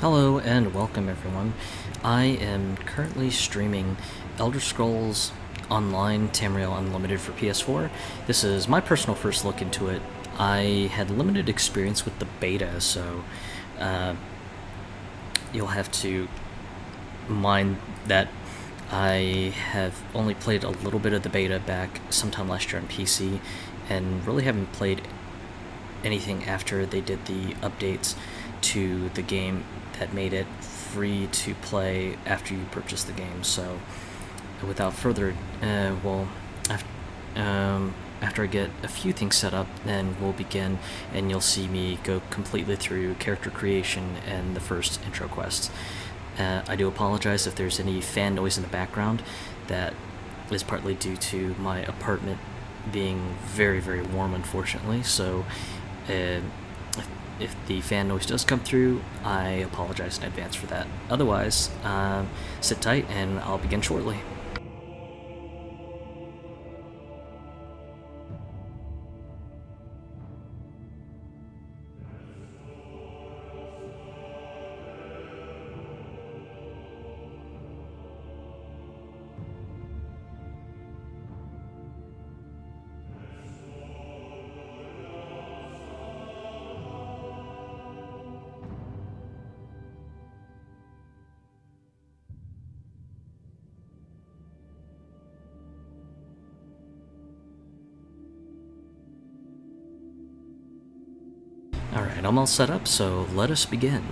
Hello and welcome everyone. I am currently streaming Elder Scrolls Online Tamriel Unlimited for PS4. This is my personal first look into it. I had limited experience with the beta, so you'll have to mind that I have only played a little bit of the beta back sometime last year on PC, and really haven't played anything after they did the updates to the game that made it free to play after you purchase the game. So, without further, after I get a few things set up, then we'll begin, and you'll see me go completely through character creation and the first intro quests. I do apologize if there's any fan noise in the background. That is partly due to my apartment being very, very warm, unfortunately. So, if the fan noise does come through, I apologize in advance for that. Otherwise, sit tight and I'll begin shortly. Alright, I'm all set up, so let us begin.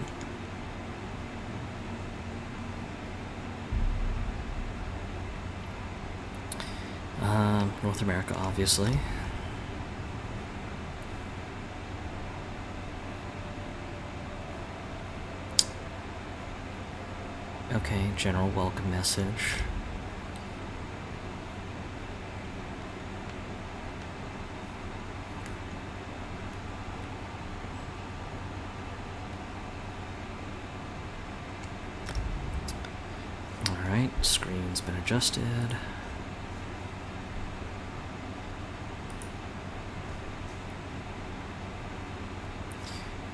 North America, obviously. Okay, general welcome message. Alright, screen's been adjusted.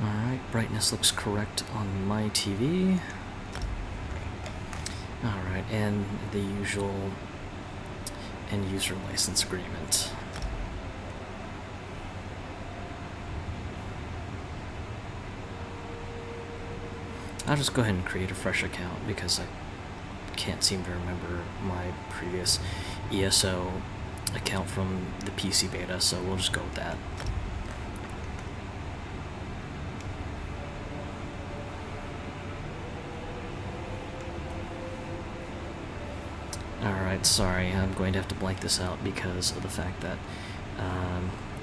Alright, brightness looks correct on my TV. Alright, and the usual end user license agreement. I'll just go ahead and create a fresh account because I can't seem to remember my previous ESO account from the PC beta, so we'll just go with that. Alright, sorry, I'm going to have to blank this out because of the fact that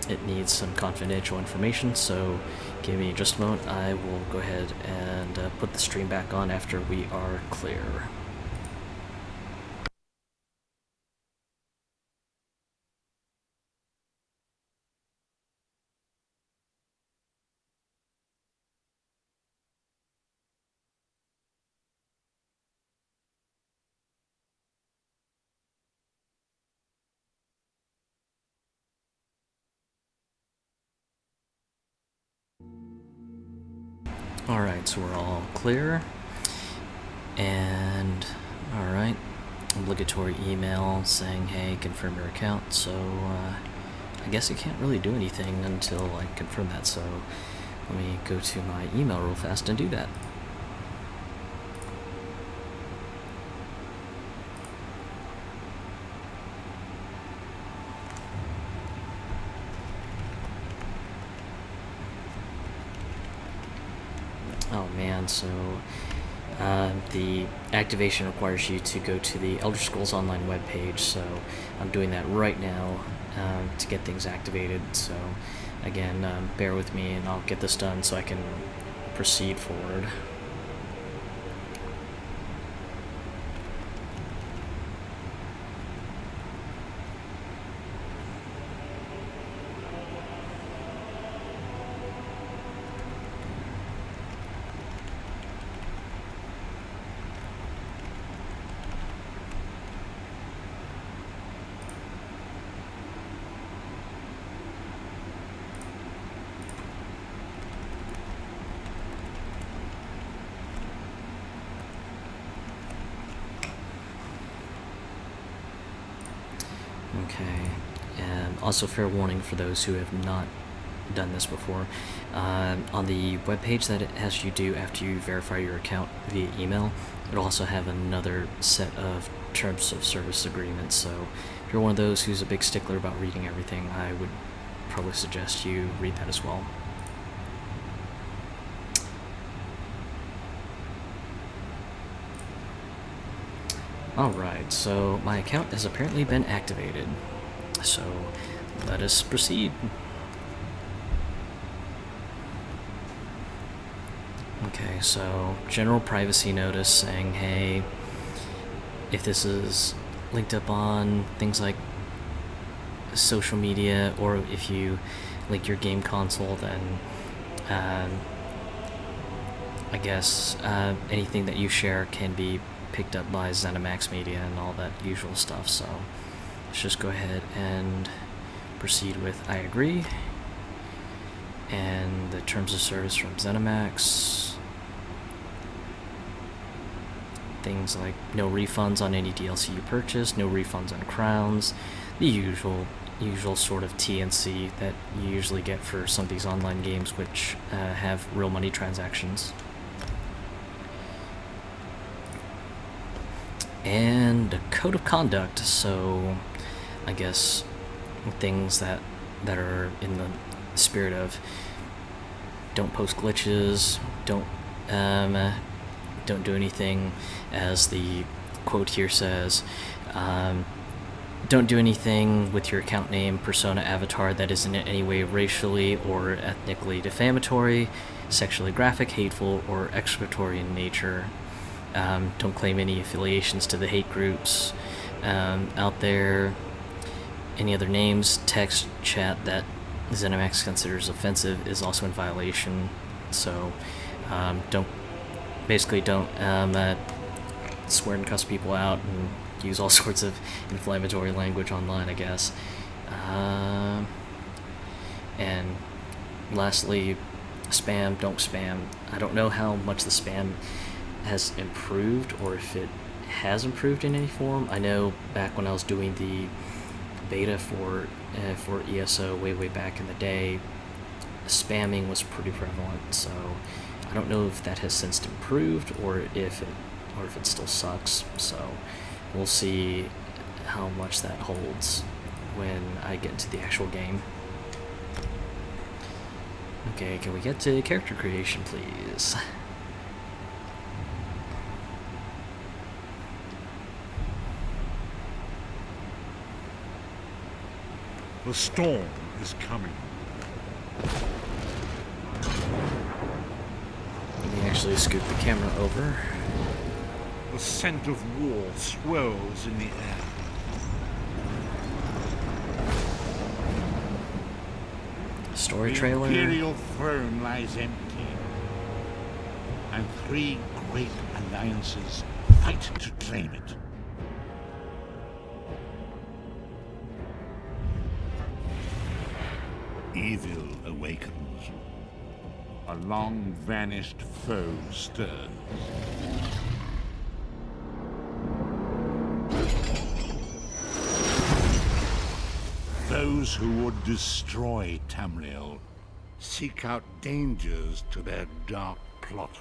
it needs some confidential information, so give me just a moment. I will go ahead and put the stream back on after we are clear. Alright, so we're all clear. And, alright, obligatory email saying, hey, confirm your account. So, I guess I can't really do anything until I confirm that. So, let me go to my email real fast and do that. Oh man, so the activation requires you to go to the Elder Scrolls Online webpage, so I'm doing that right now to get things activated. So again, bear with me and I'll get this done so I can proceed forward. Okay, and also fair warning for those who have not done this before. On the webpage that it has you do after you verify your account via email, it'll also have another set of terms of service agreements. So if you're one of those who's a big stickler about reading everything, I would probably suggest you read that as well. Alright, so my account has apparently been activated. So let us proceed. Okay, so general privacy notice saying, hey, if this is linked up on things like social media, or if you link your game console, then I guess anything that you share can be picked up by ZeniMax Media and all that usual stuff. So let's just go ahead and proceed with I agree, and the terms of service from ZeniMax. Things like no refunds on any DLC you purchase, no refunds on crowns, the usual sort of TNC that you usually get for some of these online games which have real money transactions. And a code of conduct, so I guess things that are in the spirit of don't post glitches, don't do anything, as the quote here says, don't do anything with your account name, persona, avatar that is in any way racially or ethnically defamatory, sexually graphic, hateful, or execratory in nature. Don't claim any affiliations to the hate groups out there. Any other names, text, chat that ZeniMax considers offensive is also in violation. So don't swear and cuss people out and use all sorts of inflammatory language online, I guess. And lastly, spam, don't spam. I don't know how much the spam has improved, or if it has improved in any form. I know back when I was doing the beta for ESO way back in the day, spamming was pretty prevalent, so I don't know if that has since improved or if it still sucks. So we'll see how much that holds when I get into the actual game. Okay, can we get to character creation, please? The storm is coming. Let me actually scoot the camera over. The scent of war swirls in the air. Story trailer. The Imperial throne lies empty, and 3 great alliances fight to claim it. Evil awakens. A long-vanished foe stirs. Those who would destroy Tamriel seek out dangers to their dark plot.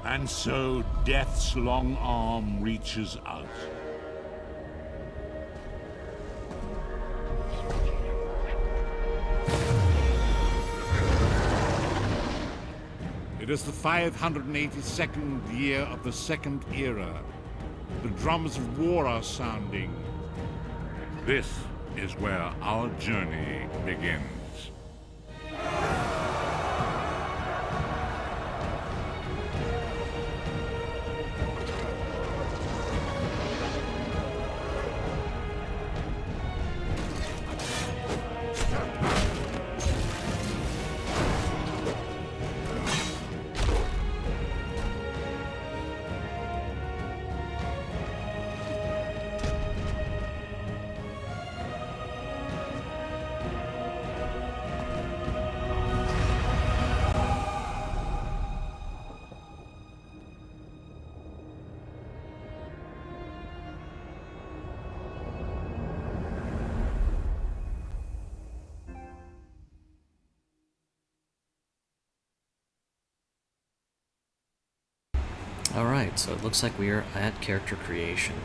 And so Death's long arm reaches out. It is the 582nd year of the Second Era. The drums of war are sounding. This is where our journey begins. Alright, so it looks like we are at character creation.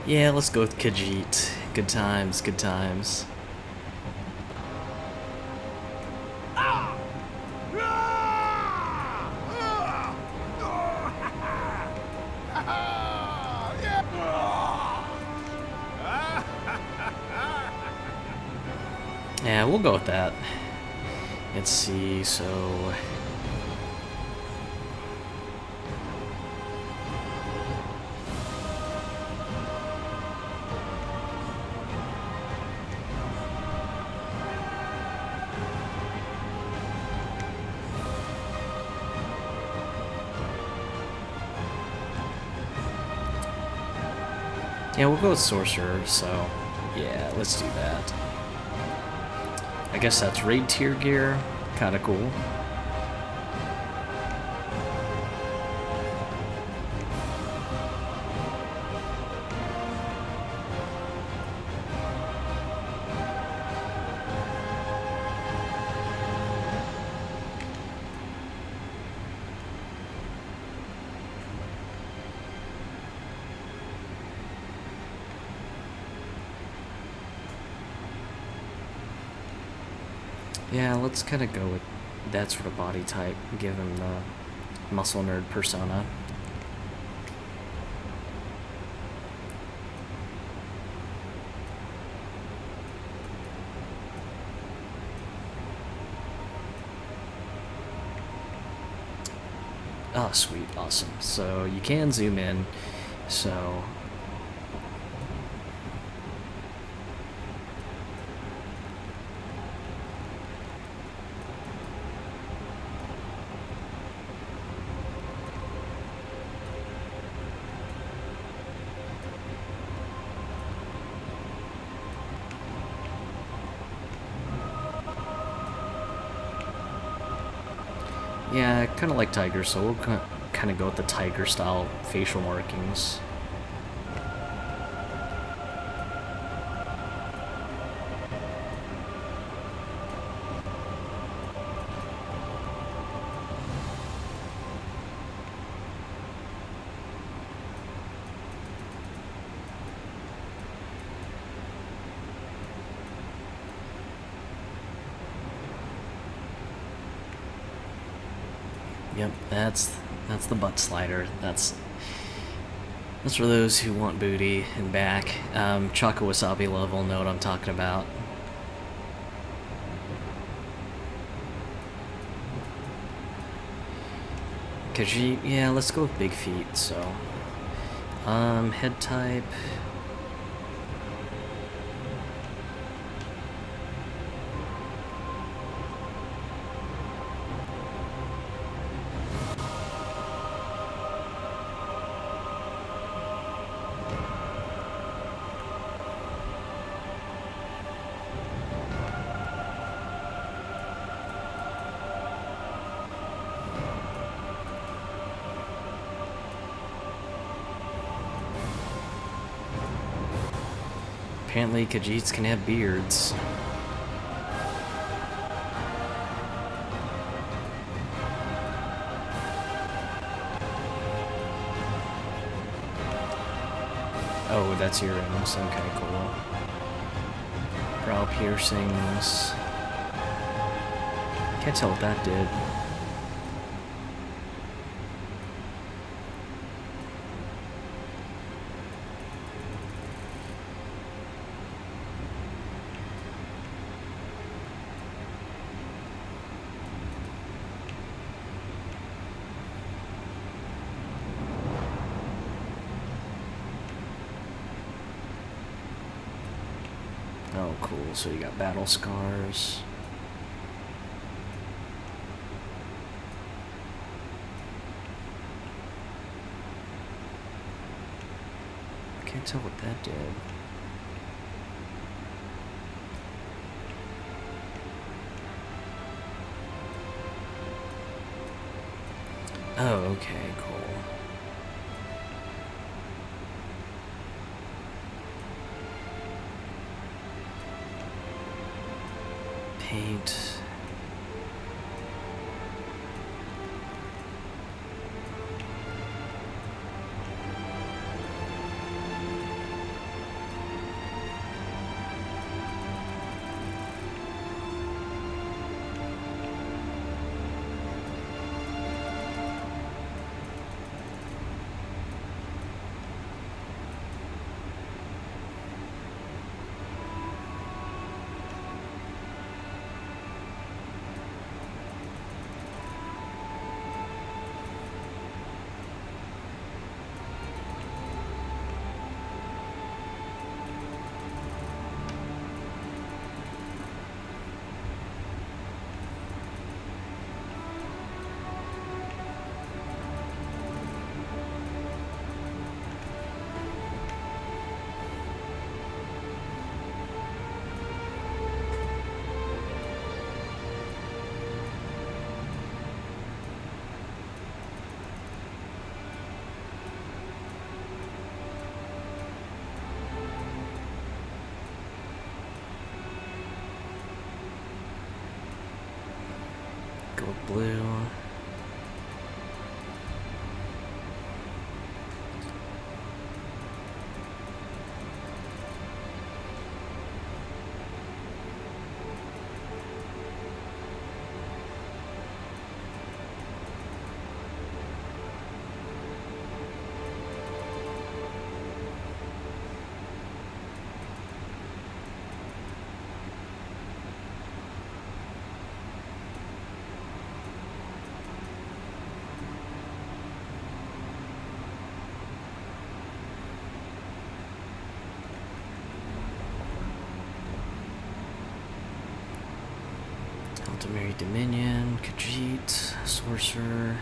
Yeah, let's go with Khajiit. Good times, good times. Yeah, we'll go with that. Let's see, so... yeah, we'll go with Sorcerer, so... yeah, let's do that. I guess that's raid tier gear. Kinda cool. Yeah, let's kind of go with that sort of body type, give him the muscle nerd persona. Oh, sweet, awesome. So you can zoom in, so... yeah, I kind of like Tiger, so we'll kind of go with the Tiger style facial markings. Yep, that's the butt slider. That's for those who want booty and back. Choco Wasabi level know what I'm talking about. Khajiit, yeah, let's go with big feet. So, head type. Apparently, Khajiits can have beards. Oh, that's earrings. Okay, cool. Brow piercings. Can't tell what that did. Oh, cool. So you got battle scars. Can't tell what that did. Oh, okay, cool. Paint. Go with blue. Ultimary Dominion, Khajiit, Sorcerer.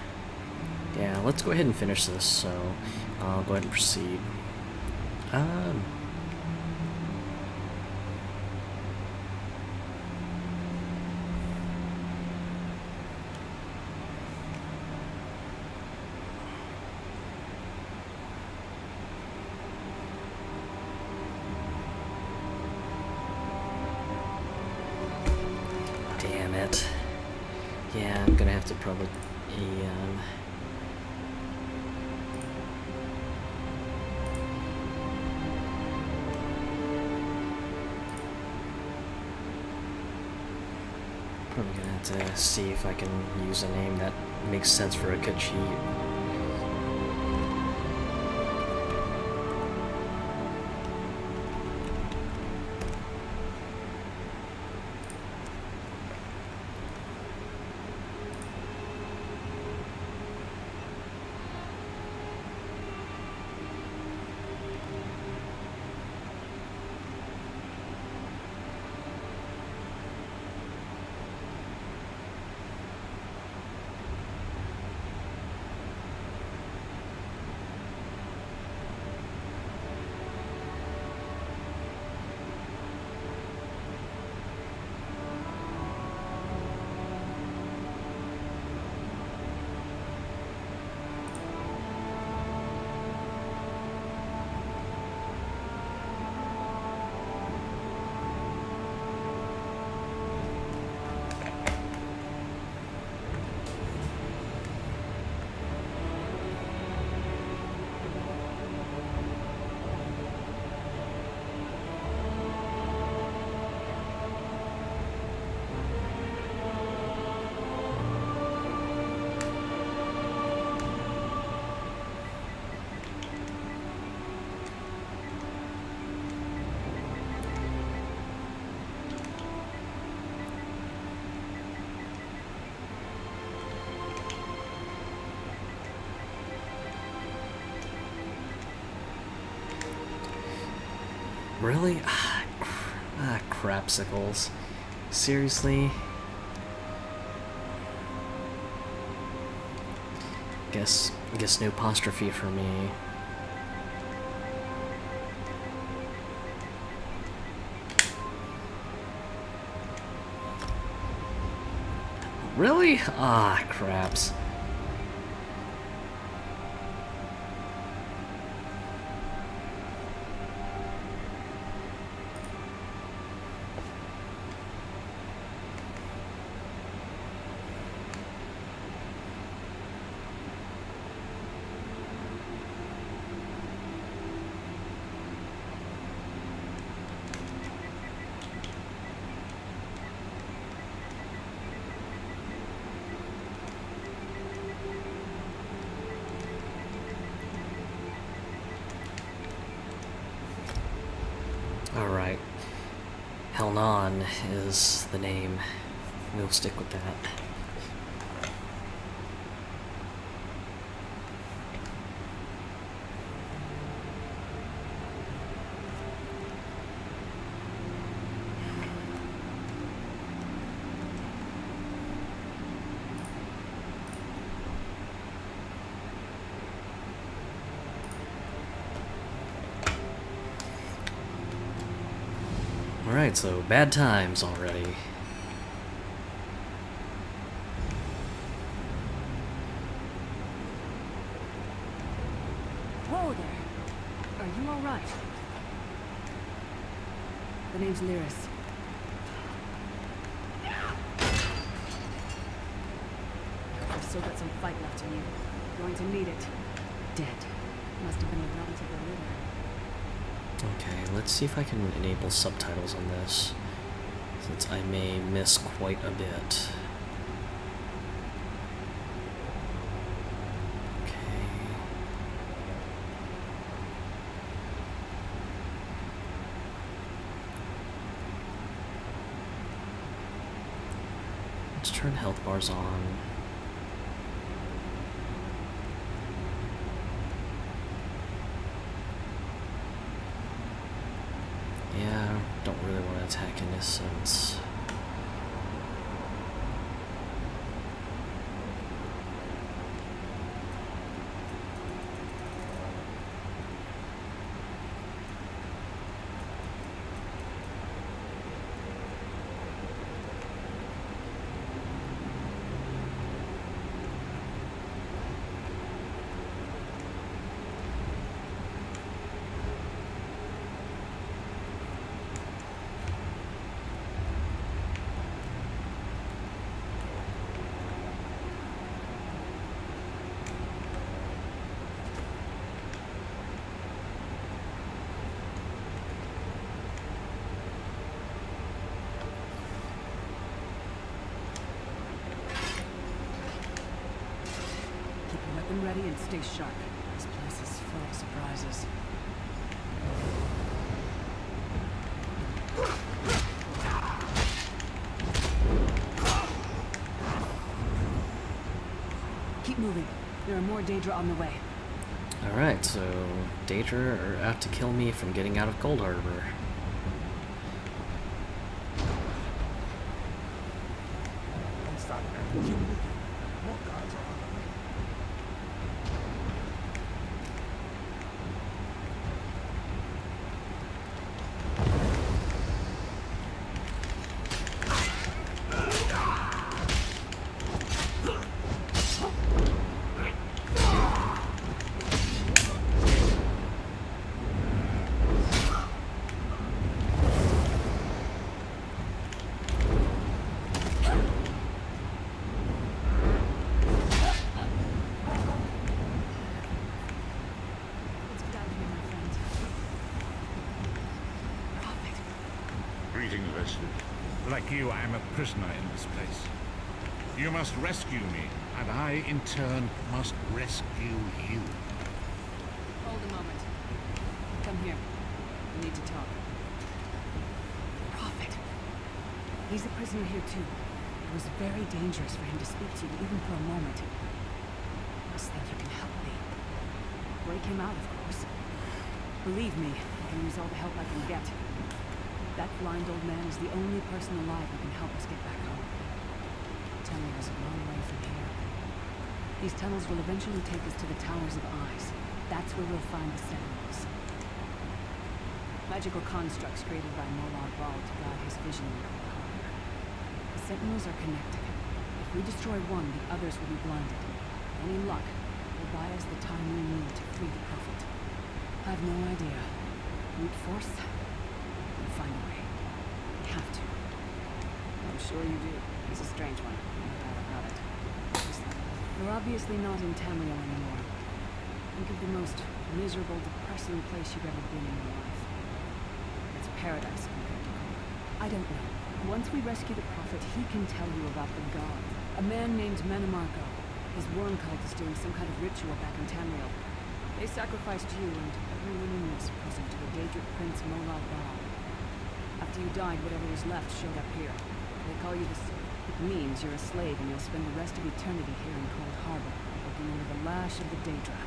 Yeah, let's go ahead and finish this, so I'll go ahead and proceed. Damn it. Yeah, I'm gonna have to probably... Probably gonna have to see if I can use a name that makes sense for a Khajiit. Really? Crapsicles. Seriously? Guess no apostrophe for me. Really? Ah, craps. Alright. Helnon is the name. We'll stick with that. Alright, so bad times already. Whoa there! Are you alright? The name's Lyris. I've still got some fight left in you. Going to need it. Dead. Must have been a relative or litter. Okay, let's see if I can enable subtitles on this, since I may miss quite a bit. Okay. Let's turn health bars on. Yeah, don't really want to attack in this sense. Keep your weapon ready and stay sharp. This place is full of surprises. Keep moving. There are more Daedra on the way. Alright, so Daedra are out to kill me from getting out of Gold Harbor. Don't stop there. Keep moving. More guards are on the way. Let's get out of here, my friend. Prophet. Greetings, Elsweyr. Like you, I am a prisoner in this place. You must rescue me, and I, in turn, must rescue you. Hold a moment. Come here. We need to talk. Prophet. He's a prisoner here too. It was very dangerous for him to speak to you, even for a moment. You must think you can help me. Break him out, of course. Believe me, I can use all the help I can get. That blind old man is the only person alive who can help us get back home. Tamriel is a long way from here. These tunnels will eventually take us to the Towers of Eyes. That's where we'll find the Sentinels. Magical constructs created by Molag Bal to guide his vision in Gold Harbor. The Sentinels are connected. If If we destroy one, the others will be blinded. Any luck will buy us the time we need to free the Prophet. I've no idea. Brute force? We'll find a way. We have to. I'm sure you do. He's a strange one. No doubt about it. We're obviously not in Tamriel anymore. Think of the most miserable, depressing place you've ever been in your life. It's paradise compared to home. I don't know. Once we rescue the Prophet, he can tell you about the god. A man named Menemarco. His worm cult is doing some kind of ritual back in Tamriel. They sacrificed you and everyone in this prison to the Daedric Prince Molad Baal. After you died, whatever was left showed up here. They call you the... It means you're a slave and you'll spend the rest of eternity here in Cold Harbor, working under the lash of the Daedra.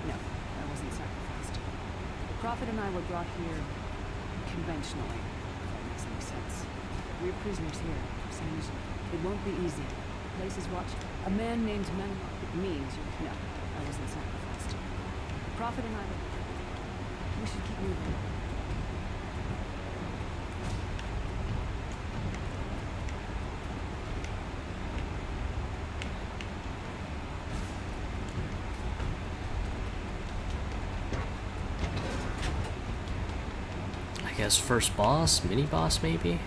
No, I wasn't sacrificed. The Prophet and I were brought here conventionally, if that makes any sense. We're prisoners here, same as you. It won't be easy. The place is watched. A man named Menemarco. It means you... No, I wasn't sacrificed. The Prophet and I were... We should keep moving. I guess first boss, mini boss maybe?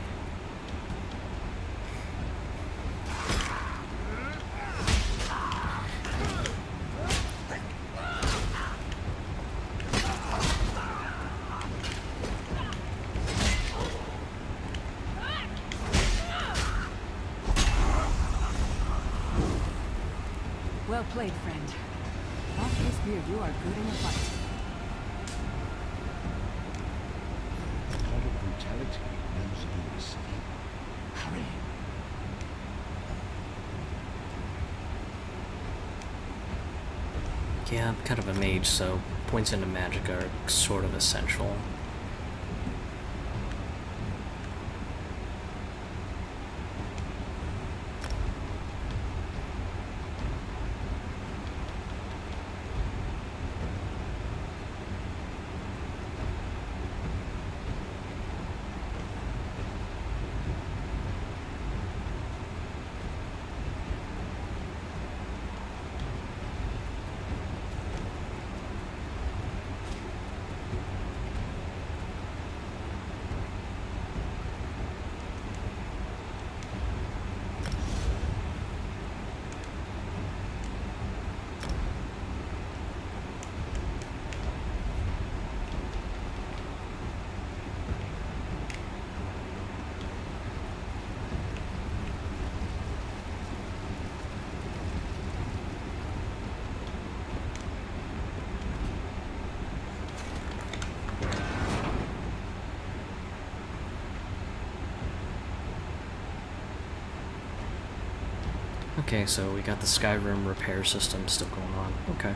Well played, friend. Off his beard, you are good in a fight. A lot of brutality knows you escape. Hurry. Yeah, I'm kind of a mage, so points into magic are sort of essential. Okay, so we got the Skyrim repair system still going on. Okay.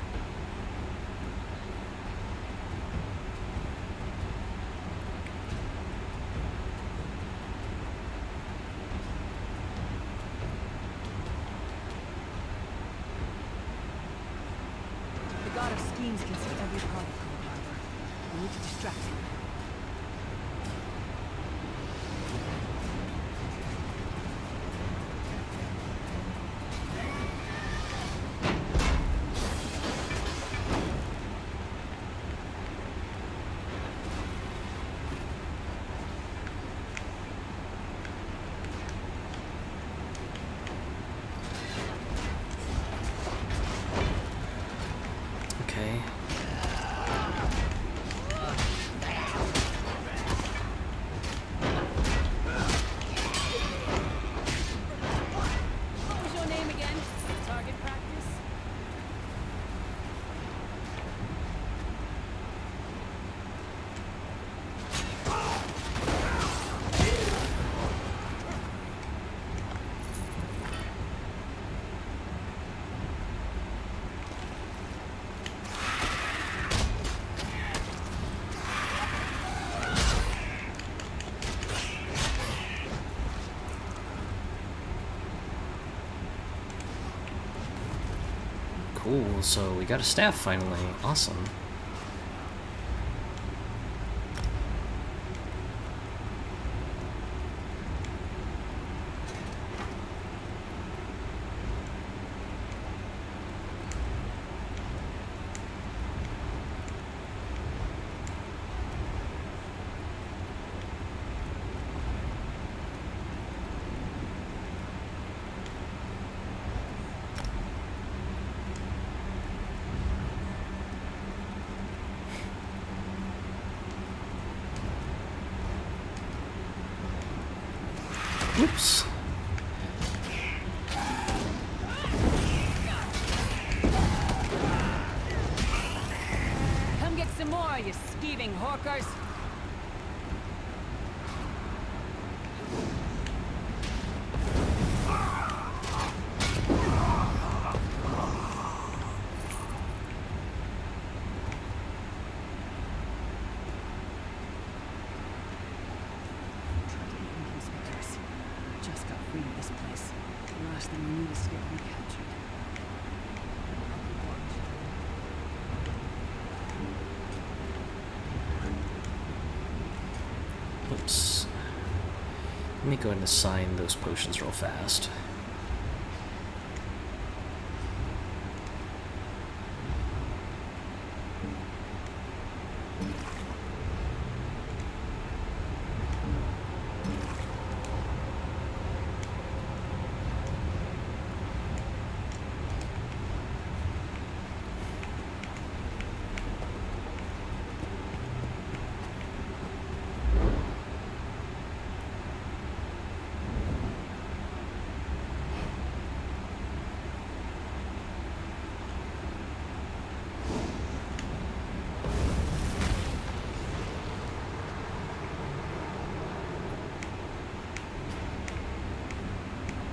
The god of schemes can see every part of Cold Harbor. We need to distract him. Okay. What was your name again? Target practice? Cool, so we got a staff finally. Awesome. Oops. Come get some more, you skeeving hawkers. Just got free of this place. The last thing we need is to get recaptured. Oops. Let me go ahead and assign those potions real fast.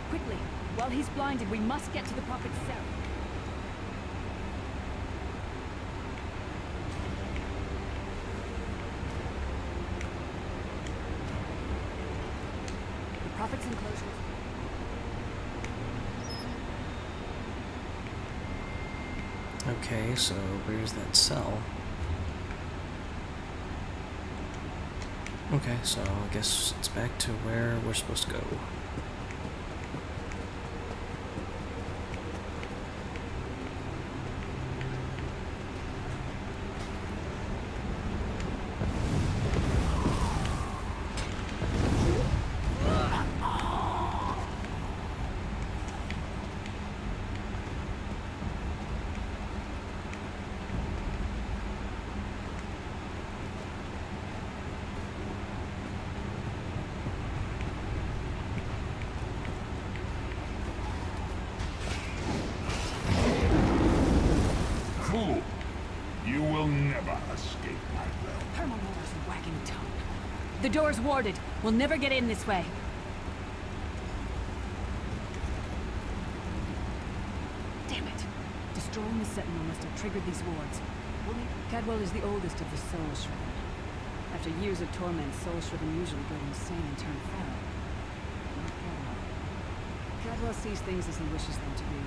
Quickly! While he's blinded, we must get to the Prophet's cell. The Prophet's enclosure. Okay, so where's that cell? Okay, so I guess it's back to where we're supposed to go. Fool! You will never escape my will. Hermanora's wagging tongue. The door's warded. We'll never get in this way. Damn it. Destroying the Sentinel must have triggered these wards. Cadwell is the oldest of the Soul Shriven. After years of torment, Soul Shriven usually go insane and turn feral. Not Cadwell. Cadwell sees things as he wishes them to be.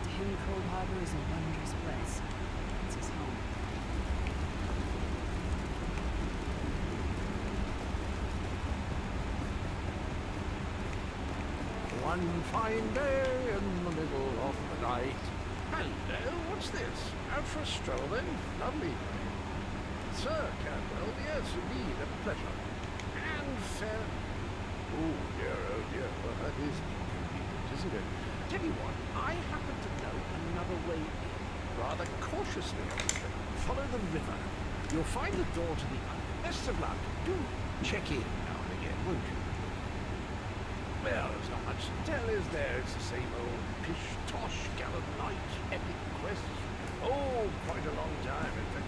To him, Cold Harbor is a wondrous place. It's his home. One fine day in the middle of the night. Hello, what's this? Out for a stroll then? Lovely. Sir Cadwell, yes, indeed, a pleasure. And fair... Oh dear, well that is inconvenient, isn't it? Tell you what, I happen to know another way in. Rather cautiously, obviously. Follow the river. You'll find the door to the island. Best of luck. Do check in now and again, won't you? Well, there's not much to tell, is there? It's the same old pish-tosh, gallant knight, epic quests. Oh, quite a long time, in fact.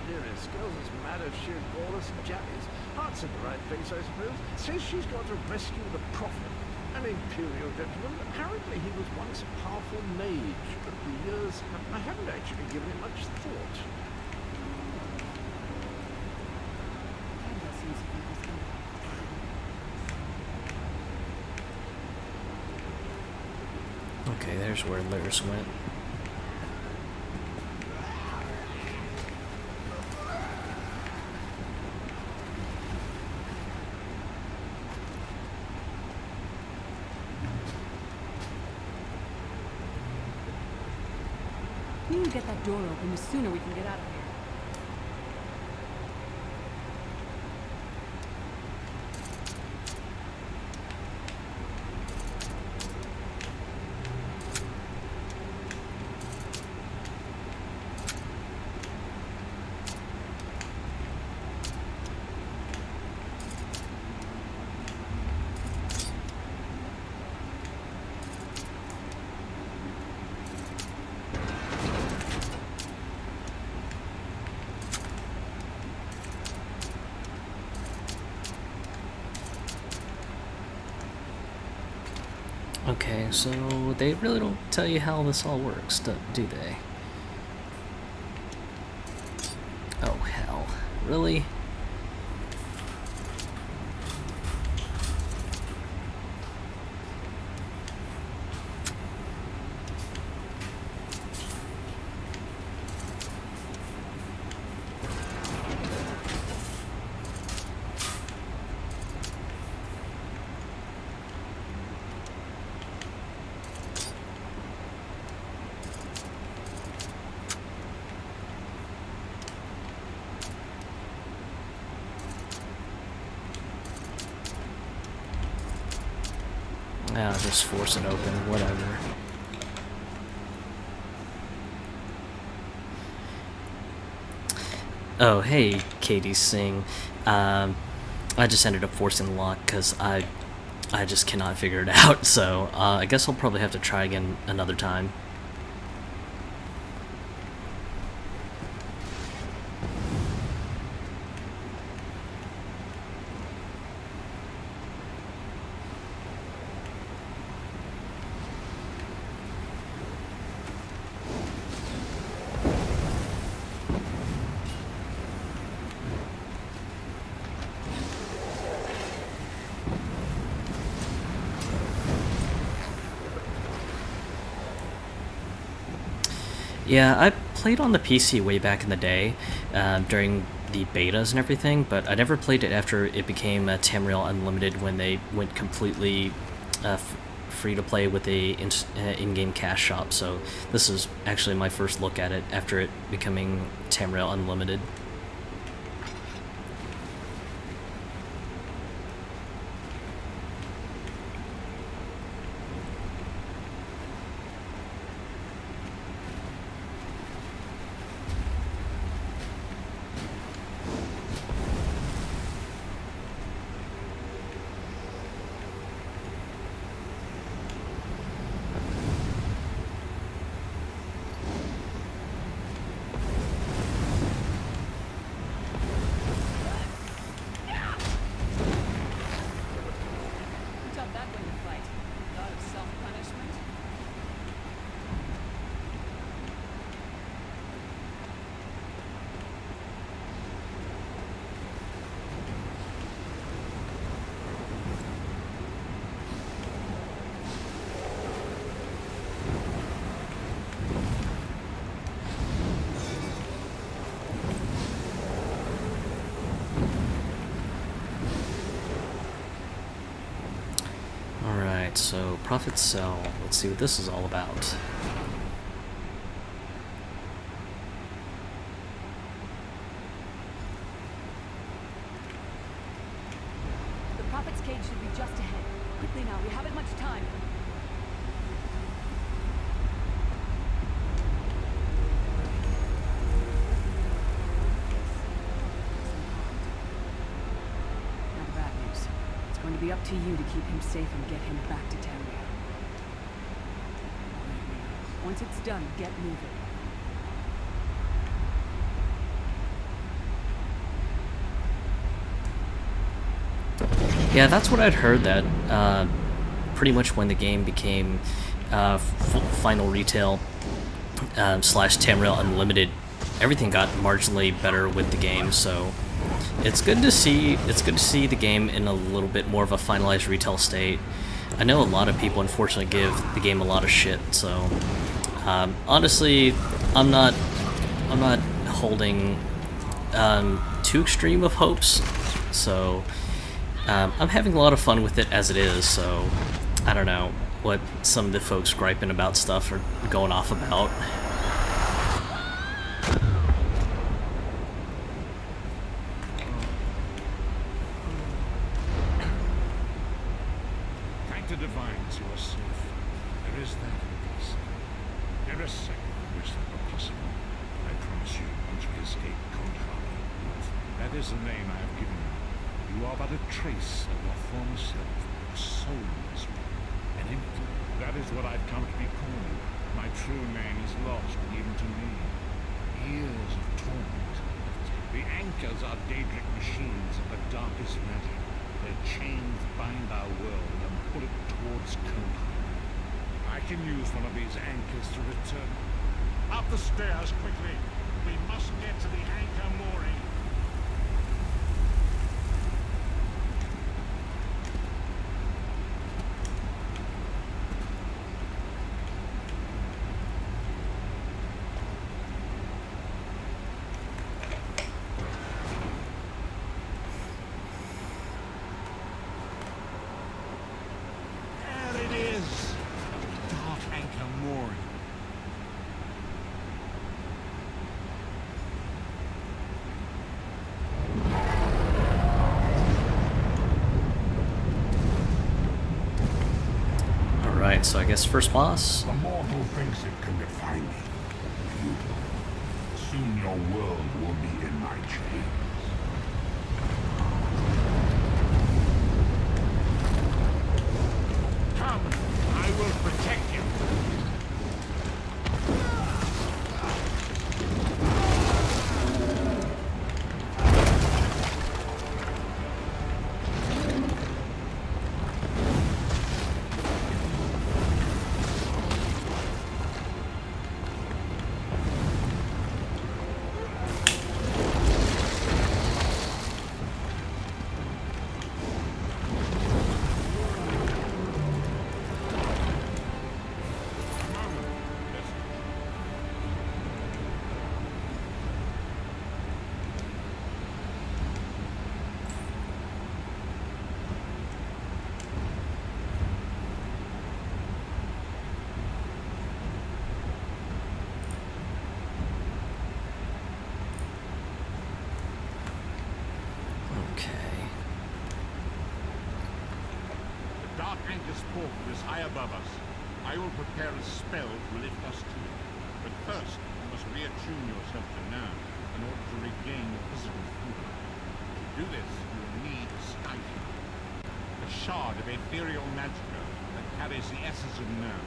Lyris, girls as mad as sheer Gaulis and Jappies. Heart's in the right place, I suppose. Says she's got to rescue the Prophet, an imperial gentleman. Apparently he was once a powerful mage, but the years... I haven't actually given it much thought. Cadwell seems to think he's good. Okay, there's where Lyris went. We need to get that door open. The sooner we can get out of here. Okay, so they really don't tell you how this all works, do they? Oh, hell. Really? Yeah, I'll just force it open, whatever. Oh, hey, Katie Singh. I just ended up forcing the lock because I just cannot figure it out, so I guess I'll probably have to try again another time. Yeah, I played on the PC way back in the day, during the betas and everything, but I never played it after it became Tamriel Unlimited when they went completely free to play with a in-game cash shop. So this is actually my first look at it after it becoming Tamriel Unlimited. Who taught that when you fight? God of self-punishment? Alright, so Prophet Cell. Let's see what this is all about. The Prophet's cage should be just ahead. Quickly now, we haven't much time. Now the bad news. It's going to be up to you to keep him safe and get him back to Tamriel. Once it's done, get moving. Yeah, that's what I'd heard, that pretty much when the game became Final Retail slash Tamriel Unlimited, everything got marginally better with the game. So it's good to see the game in a little bit more of a finalized retail state. I know a lot of people unfortunately give the game a lot of shit, so honestly, I'm not holding too extreme of hopes. So I'm having a lot of fun with it as it is, so I don't know what some of the folks griping about stuff are going off about. Thank the divines you are safe. There is that in peace. There is second which that were possible. I promise you, once we escape Kontrali. That is the name I have given you. You are but a trace of your former self, a soulless one, an empty. That is what I've come to be called. My true name is lost even to me. Years of torment. The anchors are Daedric machines of the darkest magic. Their chains bind our world and pull it towards Kontrali. I can use one of these anchors to return. Up the stairs, quickly. We must get to the anchor mooring. There it is! Dark anchor mooring. Alright, so I guess first boss. The mortal thinks it can define me. Futile. Soon your world will be in my chains. Come, I will protect you. Okay. The dark anchor's port is high above us. I will prepare a spell to lift us to it. But first, you must reattune yourself to now in order to regain your physical freedom. To do this, you will need a sky shard. A shard of ethereal magicka that carries the essence of now.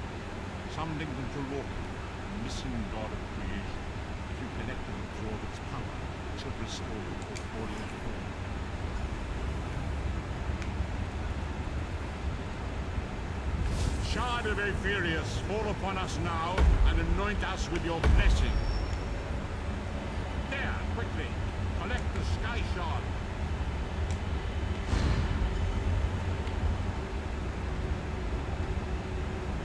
Some link them to Loki, the missing god of creation. If you connect and absorb its power, it shall restore your corporeal form. Shard of Aetherius, fall upon us now and anoint us with your blessing. There, quickly, collect the sky shard.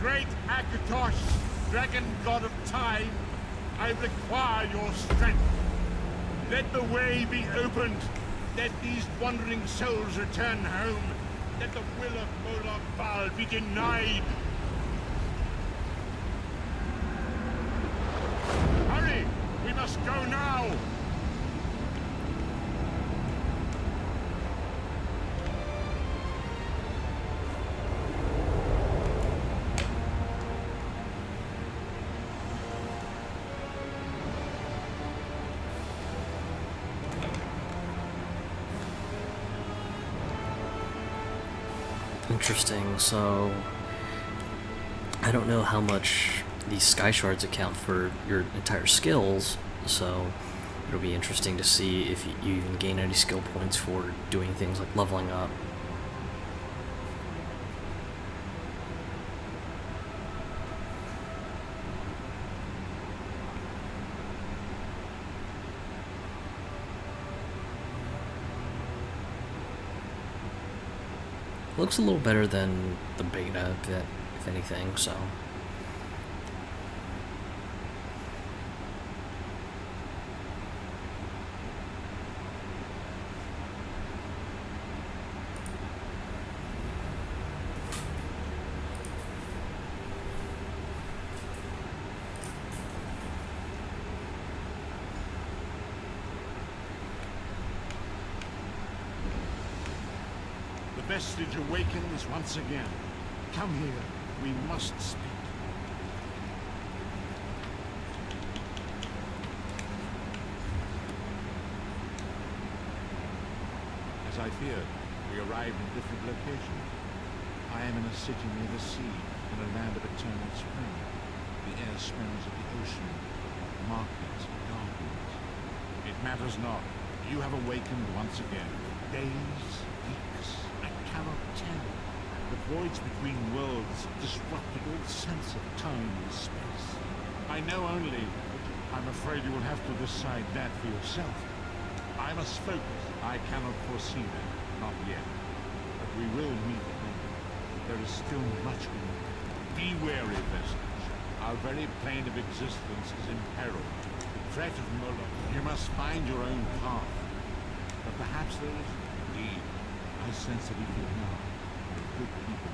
Great Akatosh, dragon god of time, I require your strength. Let the way be opened. Let these wandering souls return home. Let the will of Mola Bal be denied. Hurry! We must go now! Interesting. So I don't know how much these sky shards account for your entire skills, so it'll be interesting to see if you even gain any skill points for doing things like leveling up. Looks a little better than the beta, if anything, so. The vestige awakens once again. Come here, we must speak. As I feared, we arrived in different locations. I am in a city near the sea, in a land of eternal spring. The air smells of the ocean, markets, gardens. It matters not. You have awakened once again. Days, weeks, I cannot tell. But voids between worlds have disrupted all sense of time and space. I know only, I'm afraid you will have to decide that for yourself. I must focus. I cannot foresee that, not yet. But we will meet again. There is still much we need. Be wary, Vestige. Our very plane of existence is imperiled. The threat of Muller. You must find your own path. But perhaps there is indeed. I sense it even now. Good people.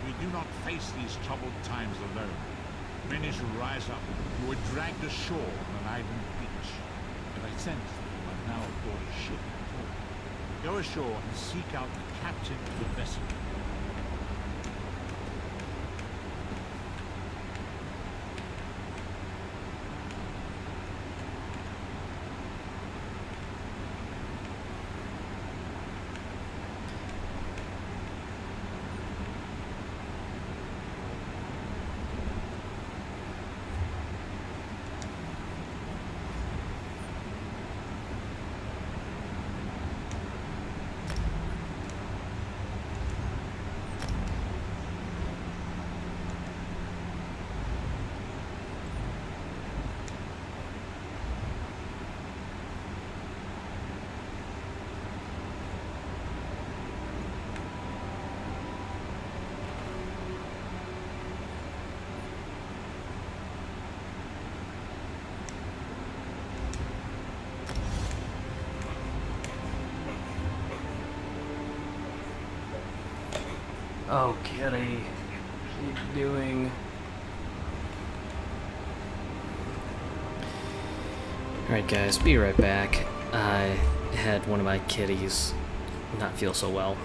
We do not face these troubled times alone. Many shall rise up who were dragged ashore on an island beach. And I sense that you are now aboard a ship. Go ashore and seek out the captain of the vessel. Oh, Kitty. What are you doing? Alright guys, be right back. I had one of my kitties not feel so well.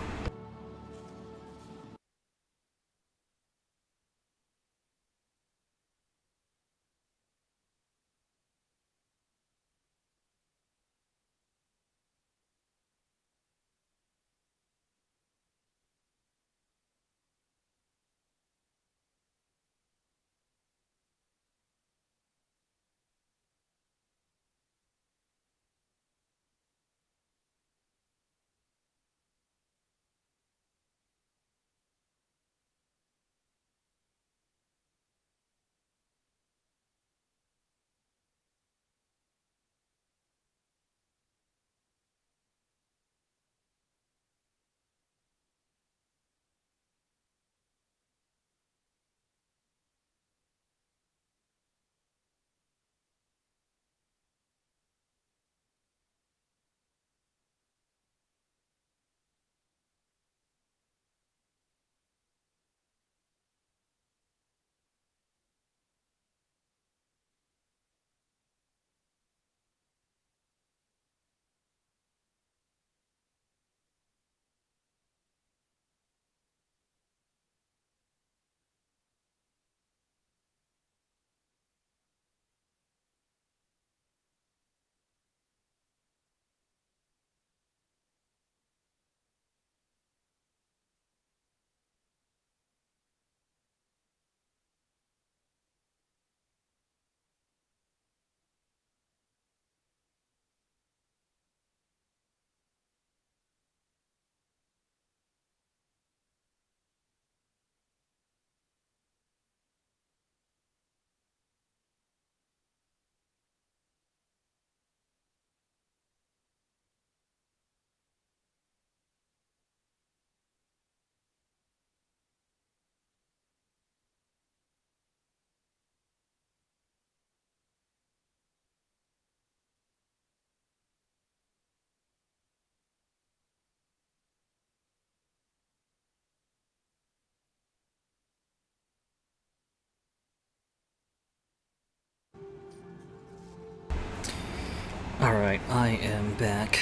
Alright, I am back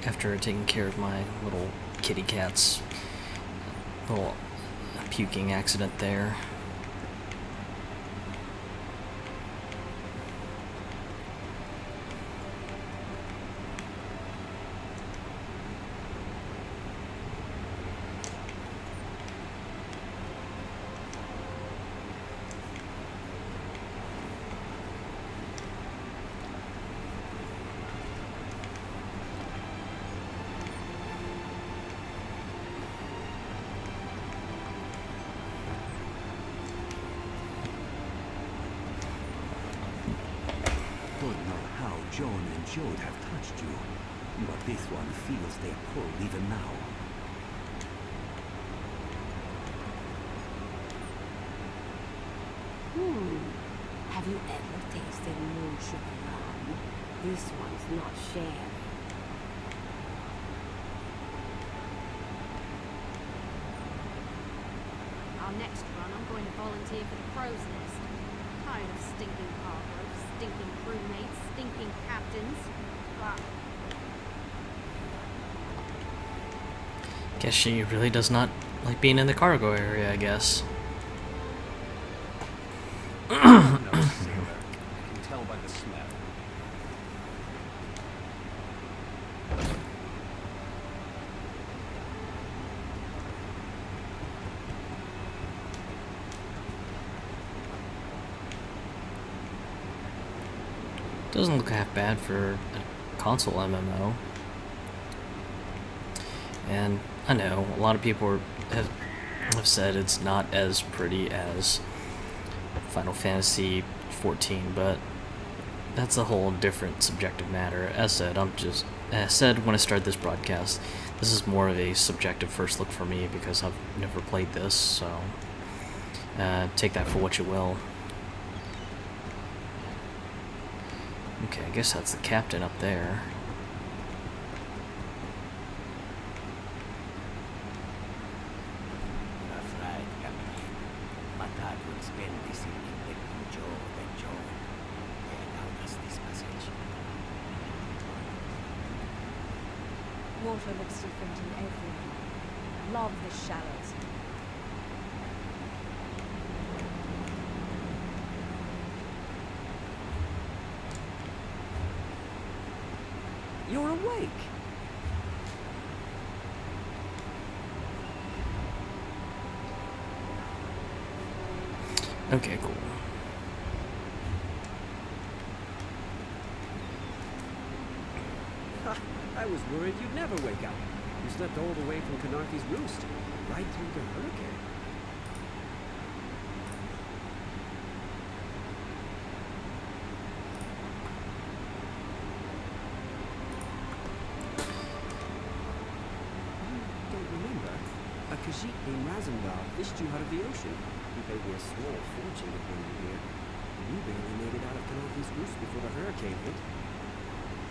after taking care of my little kitty cat's little puking accident there. John and Jode have touched you, but this one feels their pull even now. Have you ever tasted moon sugar rum? This one's not sherry. Our next run, I'm going to volunteer for the crow's nest. Tired of stinking cargo, stinking crewmates, stinking captains. Blah. Guess she really does not like being in the cargo area, I guess. No, sailor. I can tell by the smell. Doesn't look half bad for a console MMO. And I know a lot of people have said it's not as pretty as Final Fantasy 14, but that's a whole different subjective matter. As said, when I started this broadcast, this is more of a subjective first look for me because I've never played this, so take that for what you will. Okay, I guess that's the captain up there. That's right, Captain. My dad would spend this evening with Joe and Joe. They allowed us this passage. Water looks different in every room. Love the shallows. You're awake! Okay, cool. I was worried you'd never wake up. You slept all the way from Canarthy's Roost, right through the hurricane. You don't remember? A Khajiit named Razumdar fished you out of the ocean. He paid me a small fortune to bring you here. You barely made it out of Canarthy's Roost before the hurricane hit.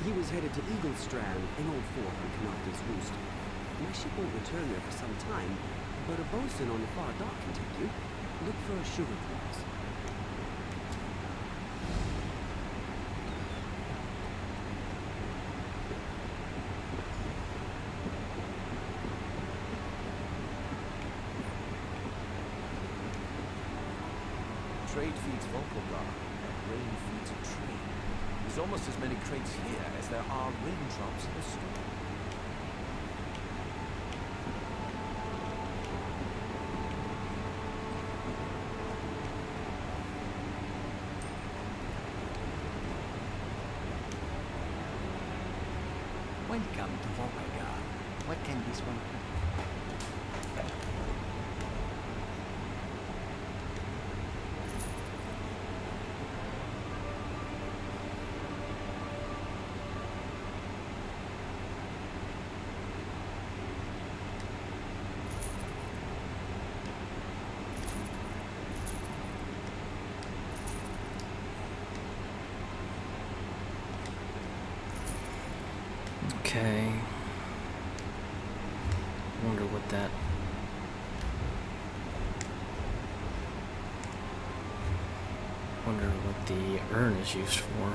He was headed to Eagle Strand, an old fort on Canarthy's Roost. My ship won't return there for some time, but a bosun on the far dock can take you. Look for a sugar clause. Trade feeds Volkoglar, and rain feeds a tree. There's almost as many crates here as there are raindrops in the storm. Welcome to Volkoglar. What can this one do? Okay. Wonder what that. Wonder what the urn is used for.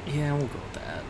Yeah, we'll go with that.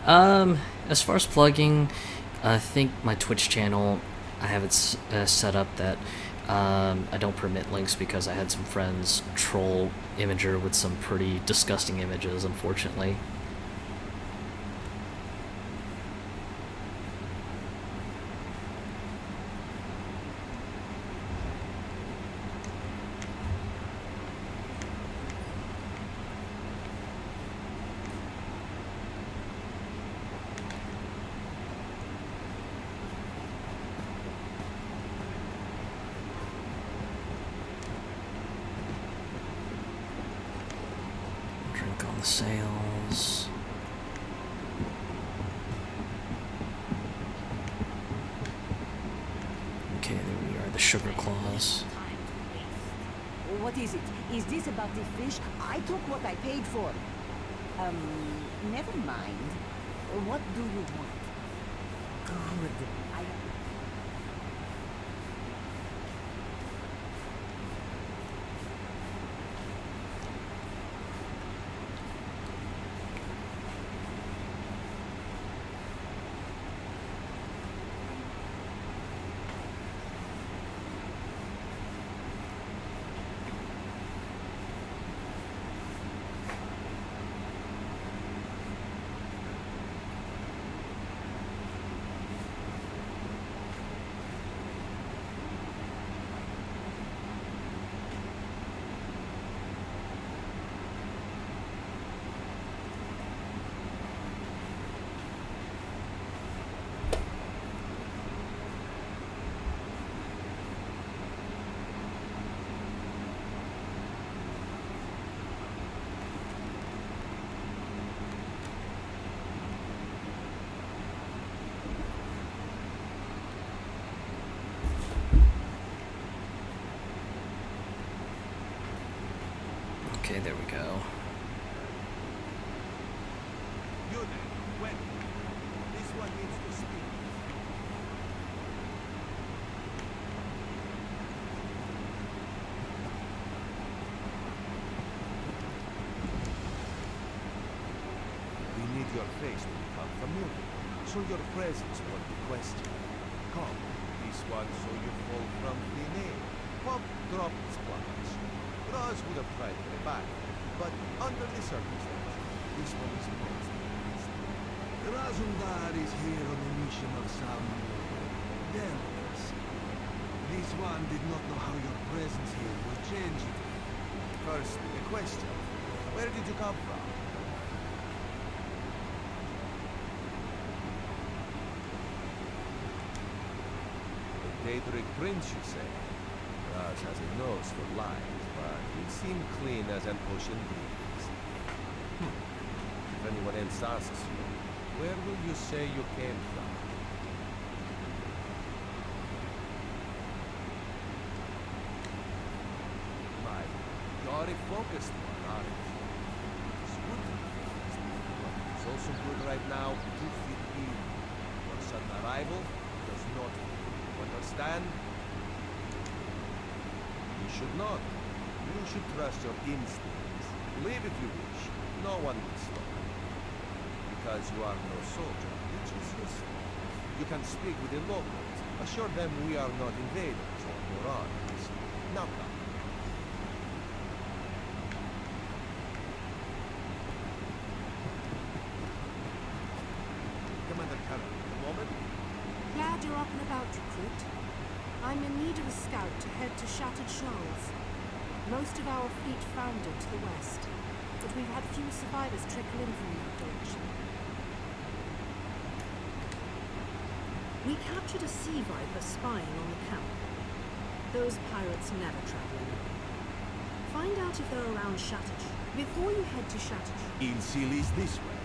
As far as plugging, I think my Twitch channel, I have it set up that I don't permit links because I had some friends troll Imager with some pretty disgusting images, unfortunately. Drink on the sails. Okay, there we are, the sugar claws. What is it? Is this about the fish? I took what I paid for. Never mind. What do you want? Good. I... Okay, there we go. You then, when? This one needs to speak. We need your face to become familiar, so your presence won't be questioned. Come, this one so you fall from thin air. Pop dropped splash. Roz would have tried to revive, but under the circumstances, this one is most pleased. Razumdar is here on a mission of some delicacy. This one did not know how your presence here would change it. First, the question. Where did you come from? The Daedric Prince, you say? Raz has a nose for lies, but you seem clean as an ocean breeze. If anyone else asks you, where will you say you came from? My, you're a focused one, aren't you? It's good to be focused, but it's also good right now to fit in. Your sudden arrival does not fit. You understand? You should not. You should trust your instincts. Leave if you wish. No one will stop you. Because you are no soldier, which is useful. You can speak with the locals. Assure them we are not invaders or Morons. Now come. Commander Carroll, a moment? Glad you're up and about, recruit. I'm in need of a scout to head to Shattered Shoals. Most of our fleet foundered to the west, but we've had few survivors trickle in from that direction. We captured a sea viper spying on the camp. Those pirates never travel alone. Find out if they're around Shattered. Before you head to Shattered. Ilsil is this way.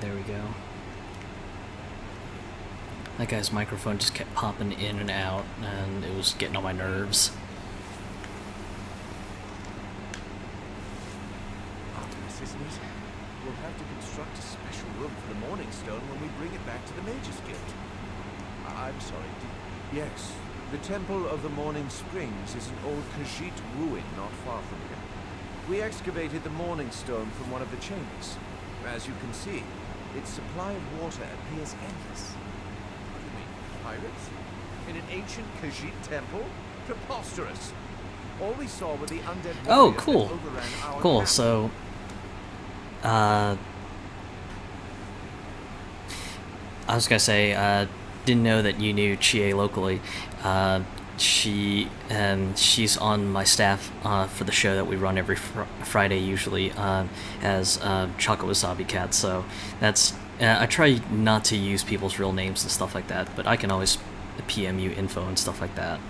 There we go. That guy's microphone just kept popping in and out, and it was getting on my nerves. Artemis, isn't it? We'll have to construct a special room for the Morning Stone when we bring it back to the Mages Guild. I'm sorry. Yes, the Temple of the Morning Springs is an old Khajiit ruin not far from here. We excavated the Morning Stone from one of the chambers. As you can see, its supply of water appears endless. What do you mean, pirates? In an ancient Khajiit temple? Preposterous! All we saw were the undead Oh, warriors cool. that overran our Cool, camp. so... I was gonna say, didn't know that you knew Chie locally. She's on my staff for the show that we run every Friday usually as Choco Wasabi Cat. So that's I try not to use people's real names and stuff like that, but I can always PM you info and stuff like that.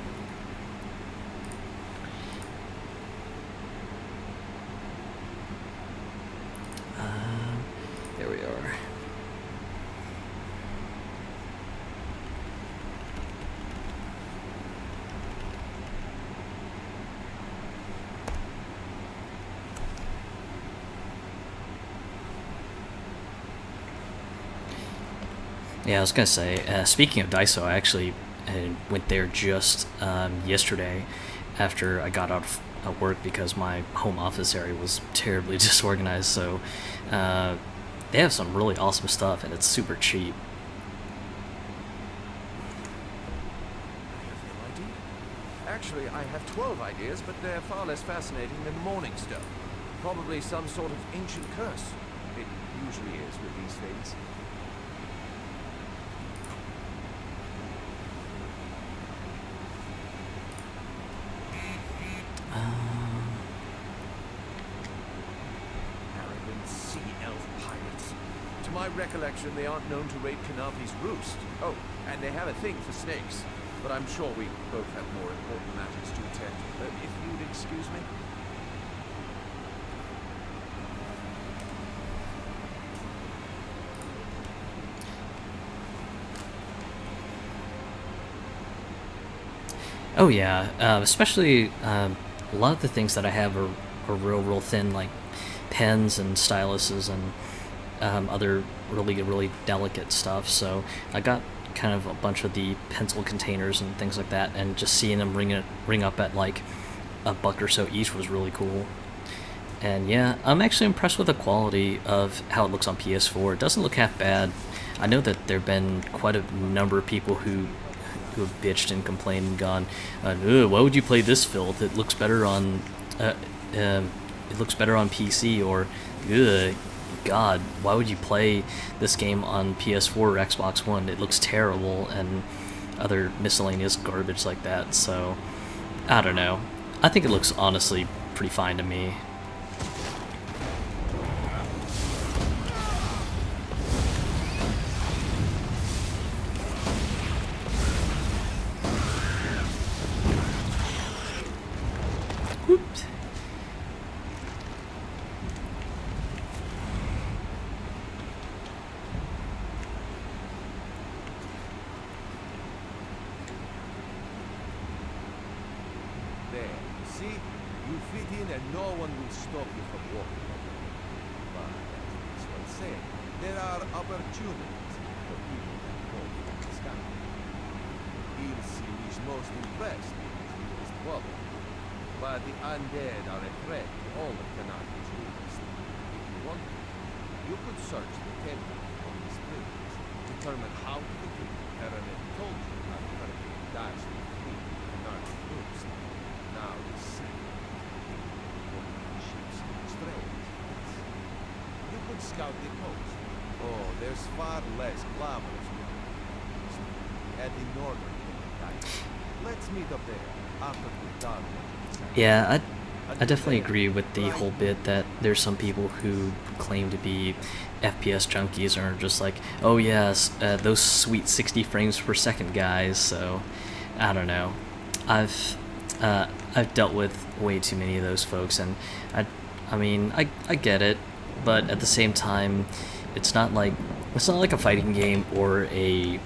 There we are. Yeah, I was gonna say, speaking of Daiso, I actually went there just yesterday after I got out of work because my home office area was terribly disorganized, so they have some really awesome stuff and it's super cheap. I have no idea. Actually, I have 12 ideas, but they're far less fascinating than the Morning Stone. Probably some sort of ancient curse. It usually is with these things. Arrogant sea elf pirates. To my recollection, they aren't known to raid Kanafi's roost. Oh, and they have a thing for snakes. But I'm sure we both have more important matters to attend. If you'd excuse me. Oh yeah, especially a lot of the things that I have are real thin, like pens and styluses and other really delicate stuff. So I got kind of a bunch of the pencil containers and things like that, and just seeing them ring up at like $1 or so each was really cool. And yeah, I'm actually impressed with the quality of how it looks on PS4. It doesn't look half bad. I know that there have been quite a number of people who have bitched and complained and gone, why would you play this filth? It looks better on PC, or God, why would you play this game on PS4 or Xbox One? It looks terrible, and other miscellaneous garbage like that. So I don't know. I think it looks honestly pretty fine to me. Whoops. There, you see? You fit in and no one will stop you from walking. But as this one said, there are opportunities for people that fall from the sky. Ilsin is most impressed with his newest bubble. But the undead are a threat to all of Kanaki's rulers. If you want to, you could search the temple on the springs, determine how to defeat Karanet told you how to dash the fleet of Kanaki roost. Now the sea ships strange. You could scout the coast. Oh, there's far less glamorous at the northern tip. Let's meet up there after we're done. Yeah, I definitely agree with the whole bit that there's some people who claim to be FPS junkies and are just like, oh yes, those sweet 60 frames per second guys. So I don't know. I've dealt with way too many of those folks, and I mean I get it, but at the same time, it's not like a fighting game or a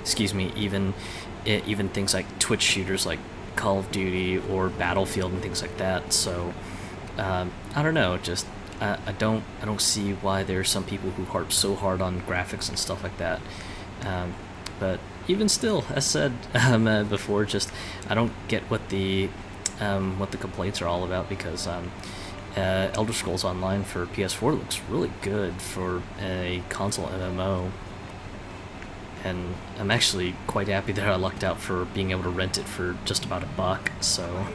excuse me, even things like Twitch shooters like Call of Duty or Battlefield and things like that. So I don't know, just I don't see why there are some people who harp so hard on graphics and stuff like that. But even still, as said before, just I don't get what the complaints are all about, because Elder Scrolls Online for PS4 looks really good for a console MMO, and I'm actually quite happy that I lucked out for being able to rent it for just about $1. So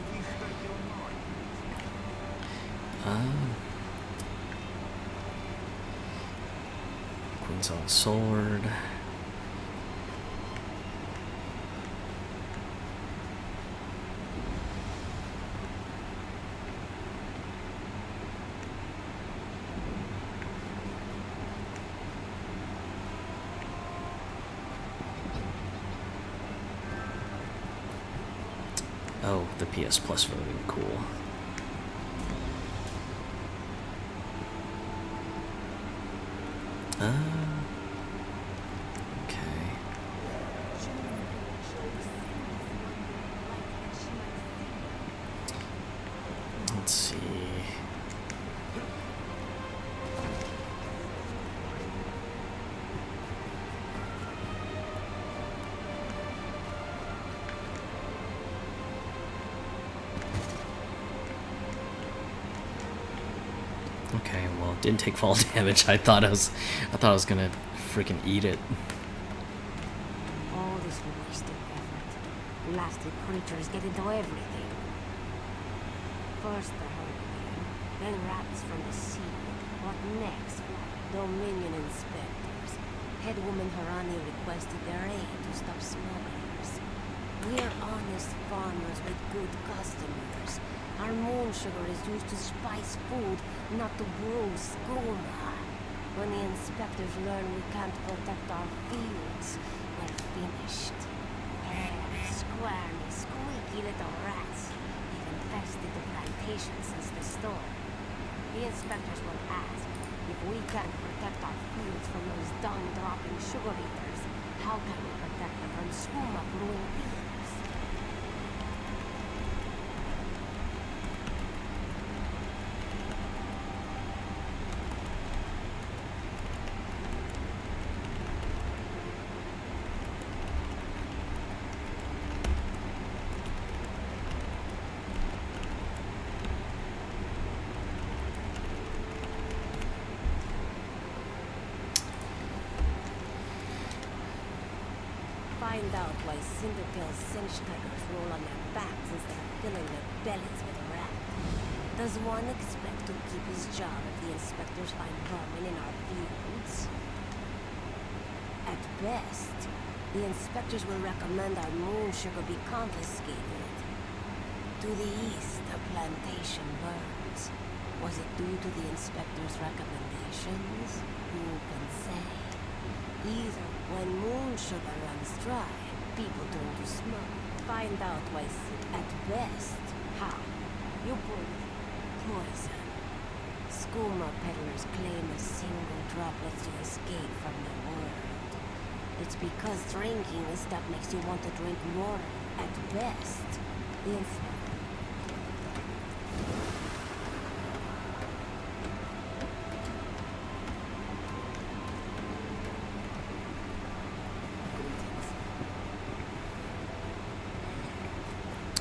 Queen's on Sword. Oh, the PS Plus voting, cool. Okay. Let's see. Okay, well, it didn't take fall damage. I thought I was gonna freaking eat it. All this wasted effort. Blasted creatures get into everything. First the hurricane, then rats from the sea. What next? Dominion inspectors. Headwoman Harani requested their aid to stop smugglers. We're honest farmers with good customers. Our moon sugar is used to spice food, not to brew skooma. When the inspectors learn we can't protect our fields, we're finished. Squirmy, squeaky little rats. They've infested the plantation since the storm. The inspectors will ask, if we can't protect our fields from those dung-dropping sugar eaters, how can we protect them from skooma brewing thieves? Find out why Cindertail's cinch tigers roll on their backs instead of filling their bellies with rat. Does one expect to keep his job if the inspectors find vermin in our fields? At best, the inspectors will recommend our moon sugar be confiscated. To the east, the plantation burns. Was it due to the inspectors' recommendations? Who can say? Either when moon sugar runs dry, people turn to smoke. Find out why at best. How? You put poison. Skooma peddlers claim a single drop lets you escape from the world. It's because drinking this stuff makes you want to drink more. At best, the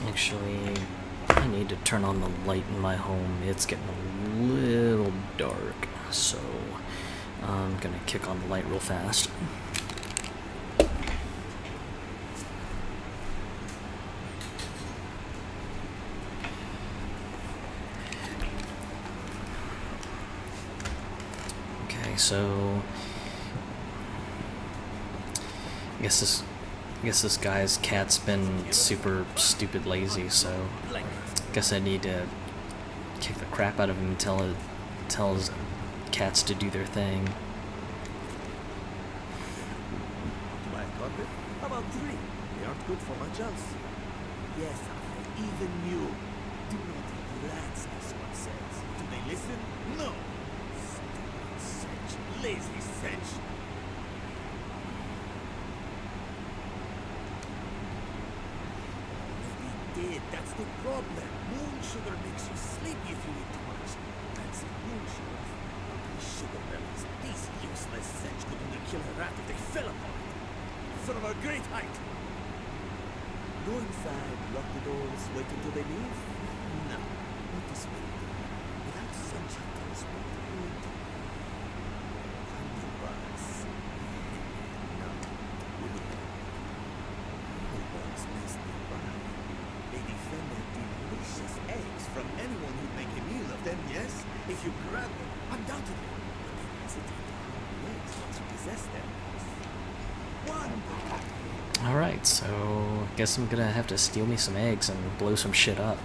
Actually, I need to turn on the light in my home. It's getting a little dark, so I'm gonna kick on the light real fast. Okay, so I guess this guy's cat's been super stupid lazy, so I guess I need to kick the crap out of him and tell his cats to do their thing. My carpet? About 3. They aren't good for much else. Yes, Alfred, even you. Do not eat rats, this one says. Do they listen? No. Stupid, such lazy cinch. Maybe did, that's the problem. Moon sugar makes you sleepy if you eat too much. That's it, moon sugar. These sugar bellies, these useless cinch could only kill a rat if they fell upon it. From a great height. Go inside, lock the doors, wait until they leave? No, not this way. Without cinch hunters, what would... Thunderbugs. No, wouldn't be. The bugs nest nearby. They defend their delicious eggs from anyone who'd make a meal of them, yes? If you grab them, undoubtedly. But they hesitate to harm the eggs once you possess them. Alright, so I guess I'm gonna have to steal me some eggs and blow some shit up.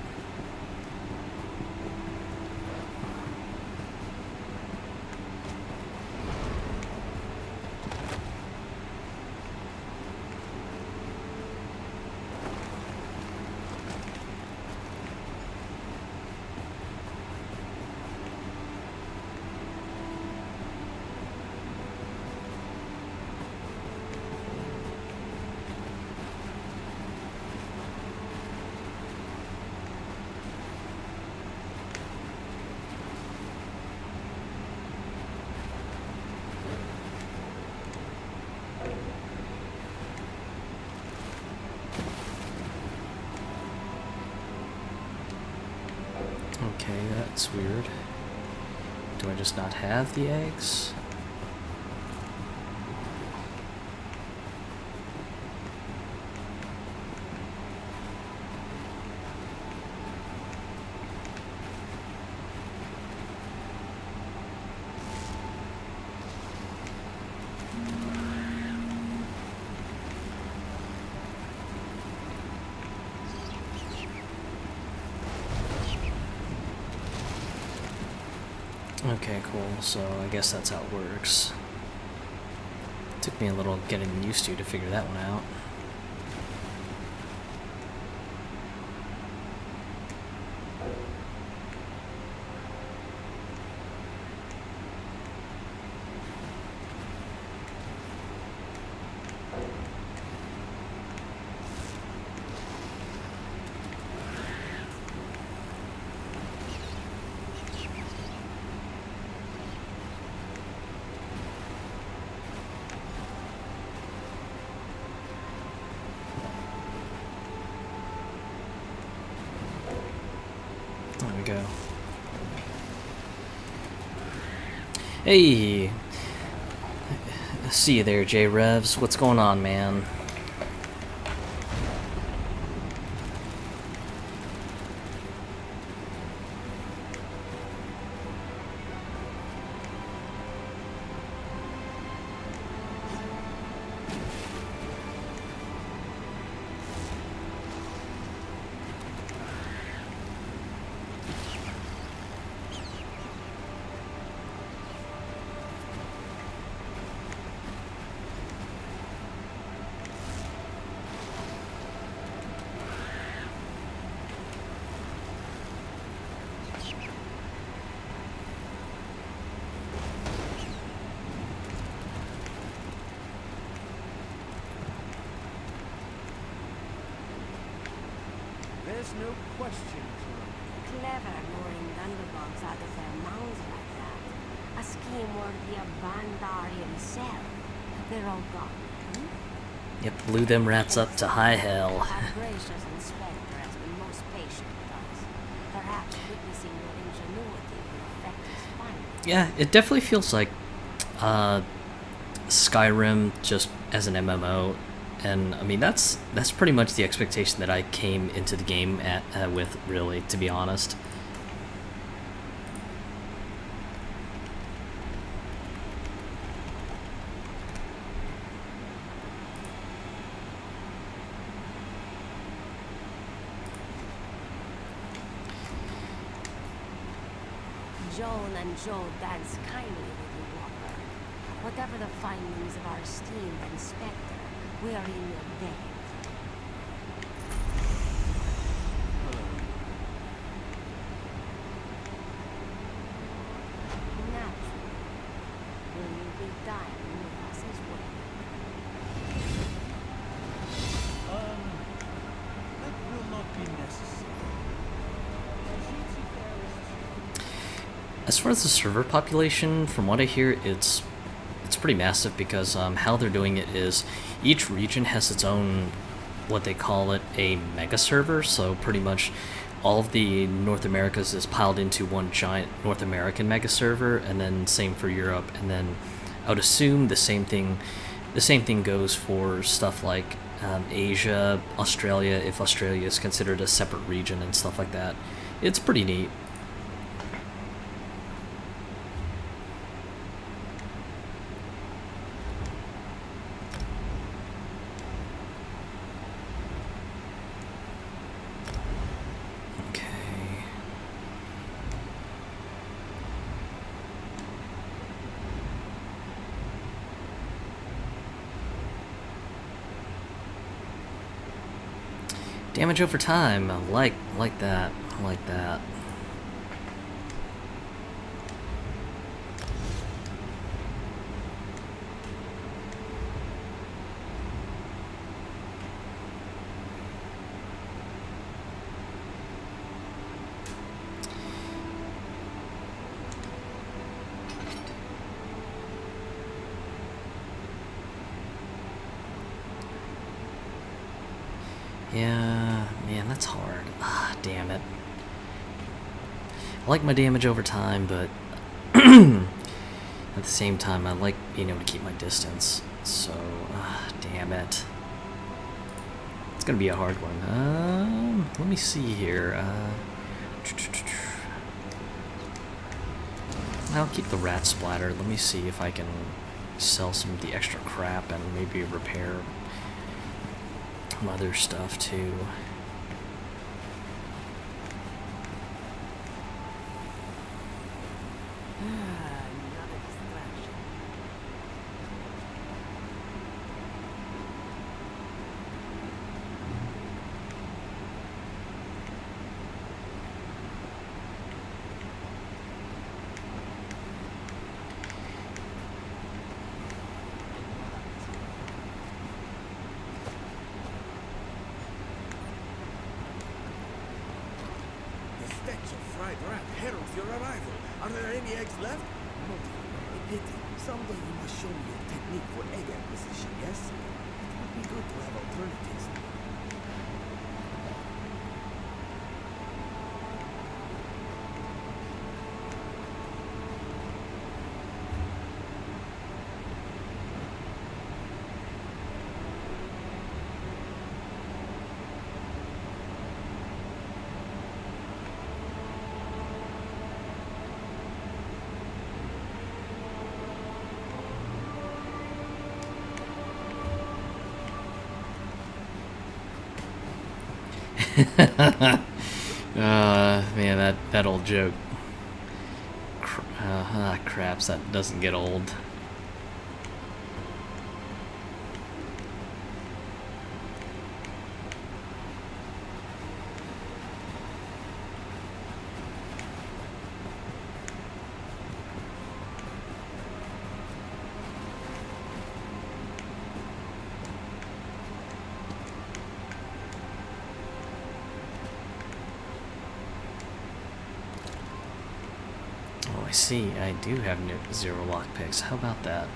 Okay, that's weird. Do I just not have the eggs? Okay, cool. So I guess that's how it works. Took me a little getting used to figure that one out. There we go. Hey! See you there, J-Revs. What's going on, man? There's no question to it. Clever luring thunderbugs out of their mounds like that. A scheme worthy of Bandar himself. They're all gone. Yep, blew them rats up to high hell. Our gracious inspector has been most patient with us. Perhaps witnessing your ingenuity will affect his findings. Yeah, it definitely feels like Skyrim just as an MMO. And I mean that's pretty much the expectation that I came into the game with, really, to be honest. Joan and Joe dance kindly with you, Walker. Whatever the findings of our esteemed inspector, we are in your debt. Naturally. Will you As far as the server population, from what I hear, it's pretty massive because how they're doing it is each region has its own, what they call it, a mega server. So pretty much all of the North Americas is piled into one giant North American mega server, and then same for Europe. And then I would assume the same thing goes for stuff like Asia, Australia, if Australia is considered a separate region and stuff like that. It's pretty neat. Damage over time, I like that, I like that. Yeah, man, that's hard. Ah, damn it. I like my damage over time, but at the same time, I like being able to keep my distance. So, damn it. It's gonna be a hard one. Let me see here. I'll keep the rat splatter. Let me see if I can sell some of the extra crap and maybe repair some other stuff too. Heralds your arrival. Are there any eggs left? No, a pity. Someday you must show me a technique for egg acquisition, yes? It would be good to have alternatives. Man, that old joke. Craps, that doesn't get old. I see, I do have 0 lockpicks. How about that?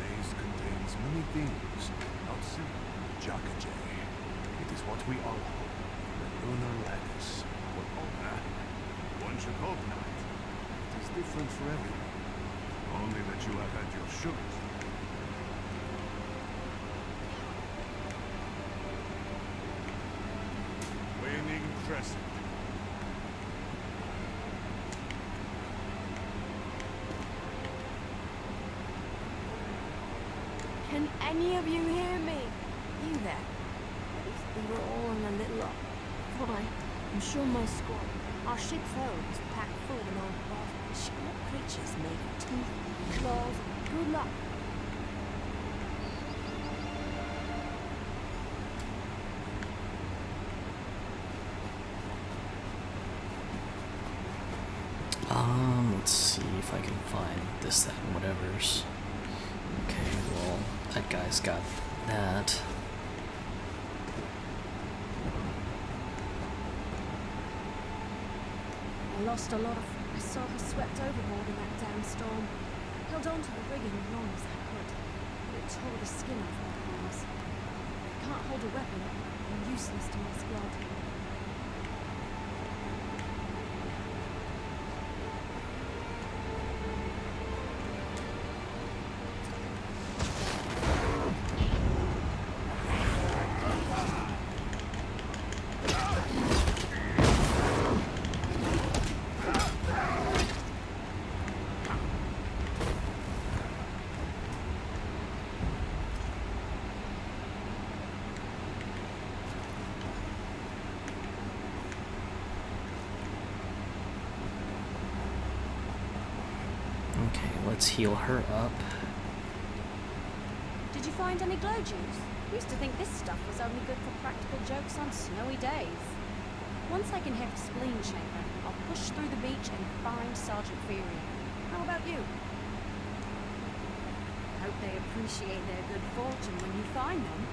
maze contains many things, not simple Jackaday. It is what we all hope, the lunar lattice, will honor. One should hope not. It is different for everyone. Only that you have had your sugars. Waning Crescent. Can any of you hear me? You there? We were all on a little up. Why? I'm sure my squad. Our ship though was packed full of an old boss. Sharp creatures made of teeth, claws. Good luck. Let's see if I can find this, that, and whatever's. Okay, well, that guy's got that. I lost a lot of... I saw her swept overboard in that damn storm. Held on to the rigging as long as I could. But it tore the skin off my arms. I can't hold a weapon. I'm useless to my squad. Okay, let's heal her up. Did you find any glow juice? Used to think this stuff was only good for practical jokes on snowy days. Once I can hit the spleen chamber, I'll push through the beach and find Sergeant Fury. How about you? Hope they appreciate their good fortune when you find them.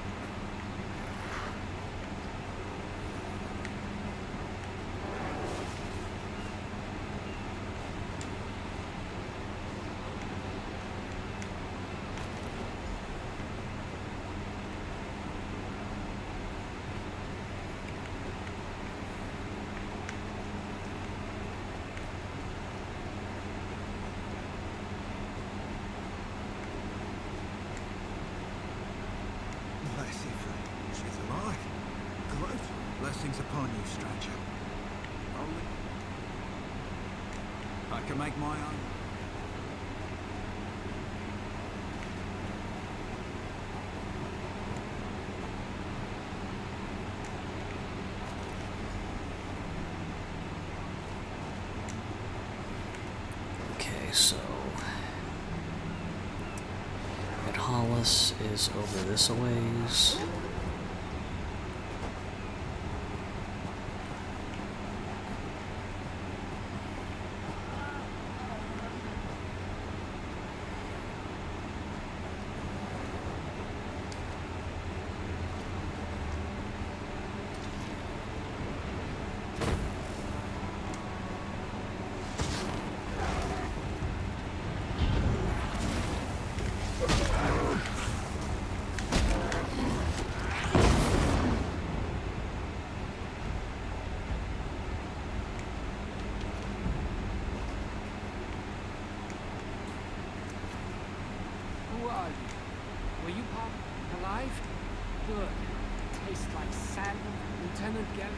She's alive. Great. Blessings upon you, stranger. Only I can make my own. Okay, so Ed Hollis is over this a ways. Who are you? Were you Pop alive? Good. Tastes like salmon, Lieutenant Gary.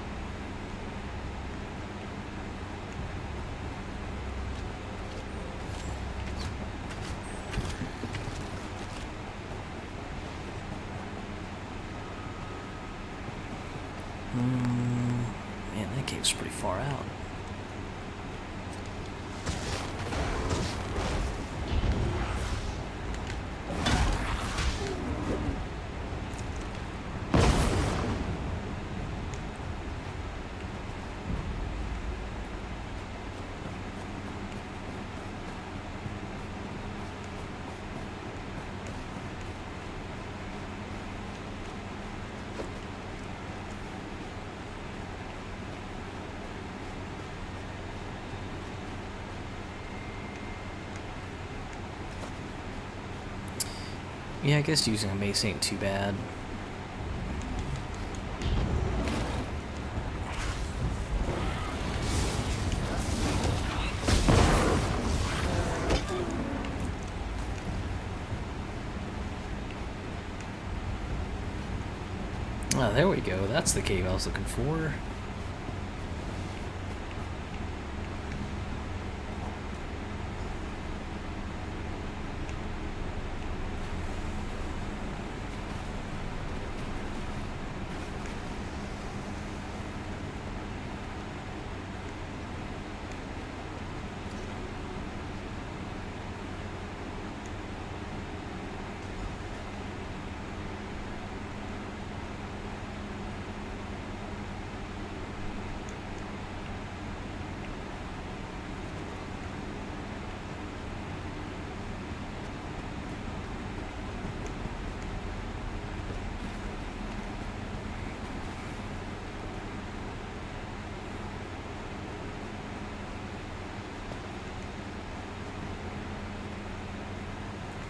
Man, that cave's pretty far out. Yeah, I guess using a mace ain't too bad. Oh, there we go. That's the cave I was looking for.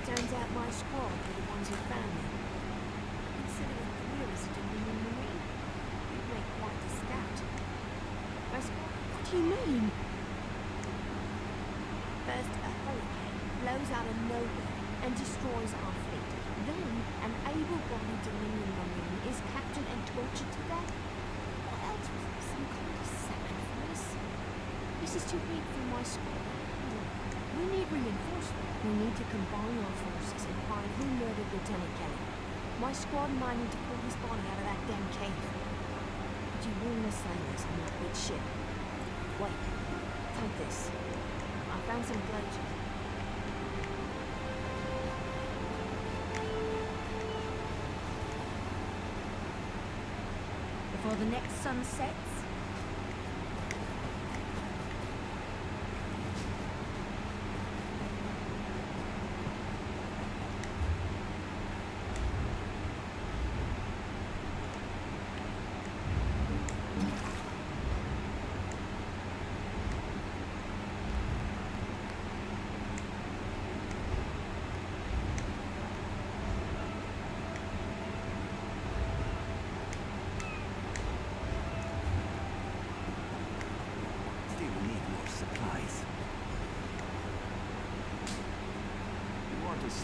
Turns out my squad were the ones who found me. Consider a career as a Dominion Marine. You'd make quite a scout. My squad? What do you mean? First, a hurricane blows out of nowhere and destroys our fleet. Then, an able-bodied Dominion Marine is captured and tortured to death. What else was it? Some kind of sacrifice? This is too big for my squad. We need reinforcement. We need to combine our forces and find who murdered Lieutenant Kelly. My squad might need to pull his body out of that damn cave. But you warn the sailors I'm not good shit. Wait, take this. I found some glacier. Before the next sun sets,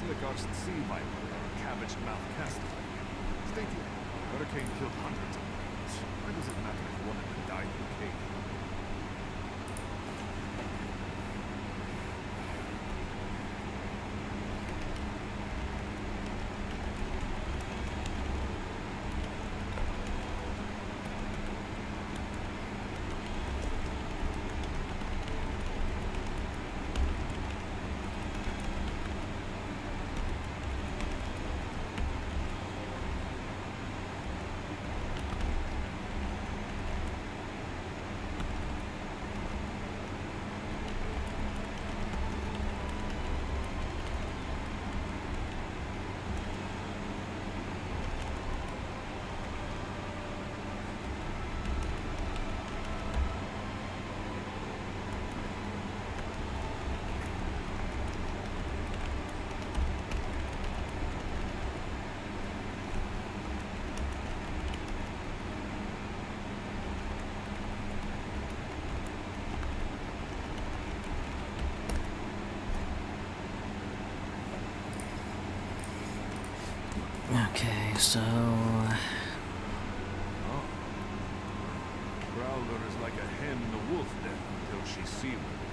Slick-arsed sea viper or a cabbage-mouthed castaway. Stay tuned. Hurricane killed hundreds of Marines. Why does it matter if one of them died in the cave? Okay, so... Oh. Prowler is like a hen in a wolf den until she's seaworthy.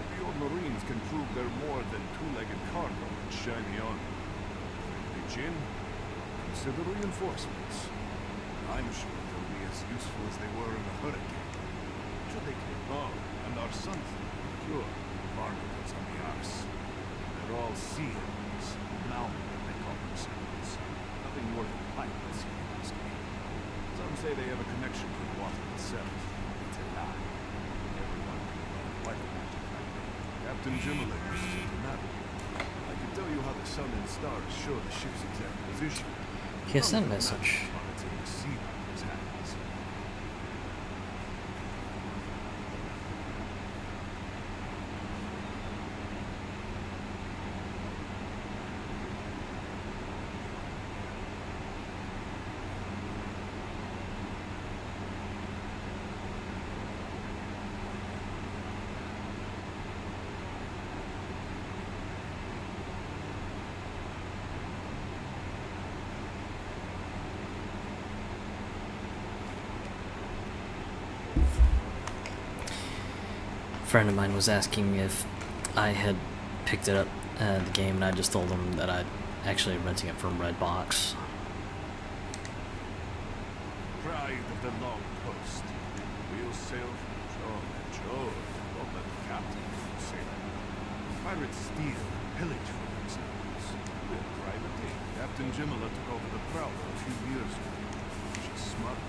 If the old Marines can prove they're more than two-legged cargo and shiny armor. Reach in, consider reinforcements. I'm sure they'll be as useful as they were in a hurricane. Should they kill Bob and our sons? Sure, barnacles on the arse. They're all sea animals, mountain. Nothing more than pilots in this game. Some say they have a connection to the water itself. It's a lie. Everyone can learn quite a magic that way. Captain Jimmerley used to navigate. I can tell you how the sun and stars show the ship's exact position. Yes, that message. It's in the sea hands. friend of mine was asking if I had picked it up, the game, and I just told him that I'd actually renting it from Redbox. Pride of the long coast. We'll sail from shore to shore to what the captain will sail. Pirates steal and pillage for themselves. We're privateer. Captain Jimala took over the Prowler a few years ago. She's smart.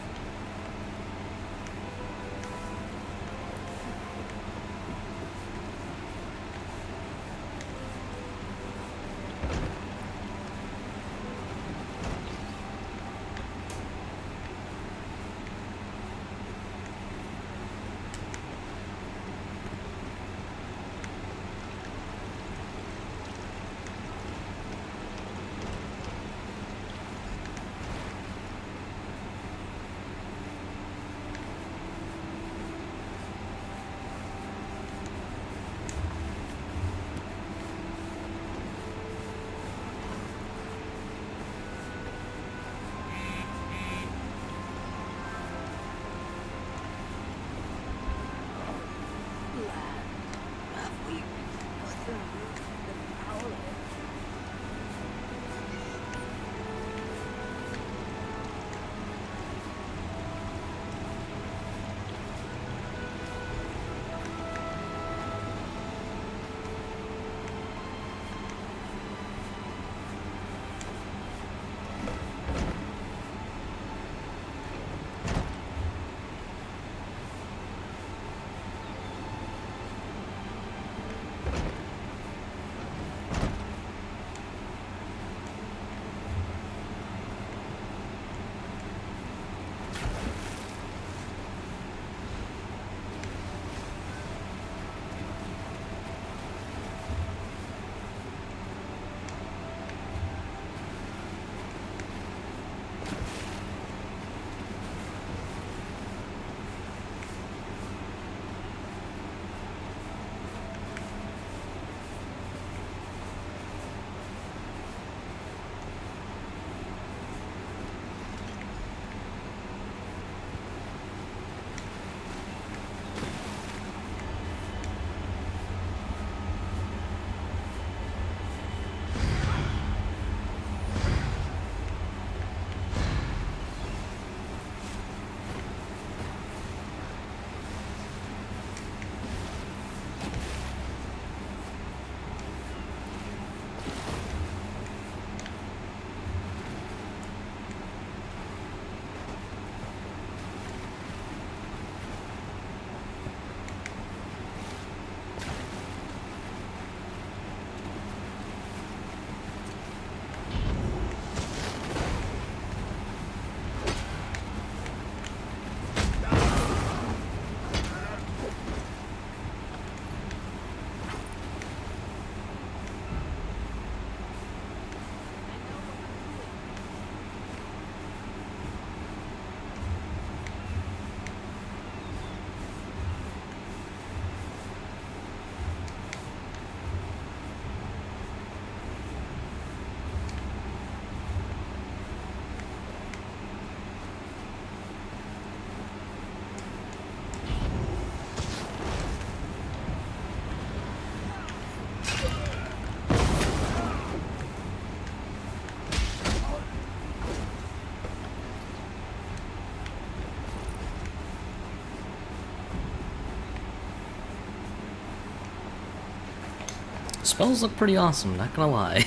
Spells look pretty awesome, not gonna lie.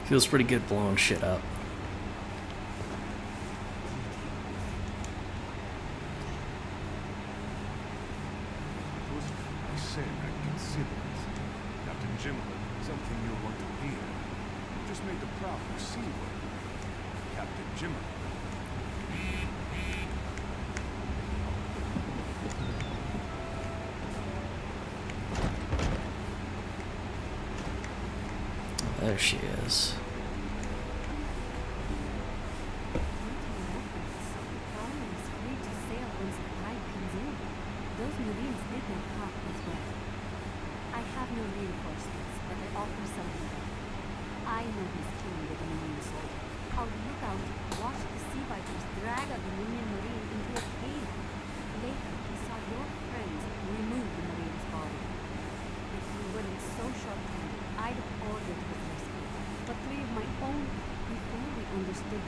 Feels pretty good blowing shit up. I said I'd consider it. Captain Jimala, something you'll want to hear. You just made the Prowler seaworthy. Captain Jimala. There she is. Those Marines did not talk as well. I have no reinforcements, but I offer something. I know he's killing the Dominion soldier. I'll look out, watch the Sea Vipers drag a Dominion Marine into a cave. Later, he saw your friends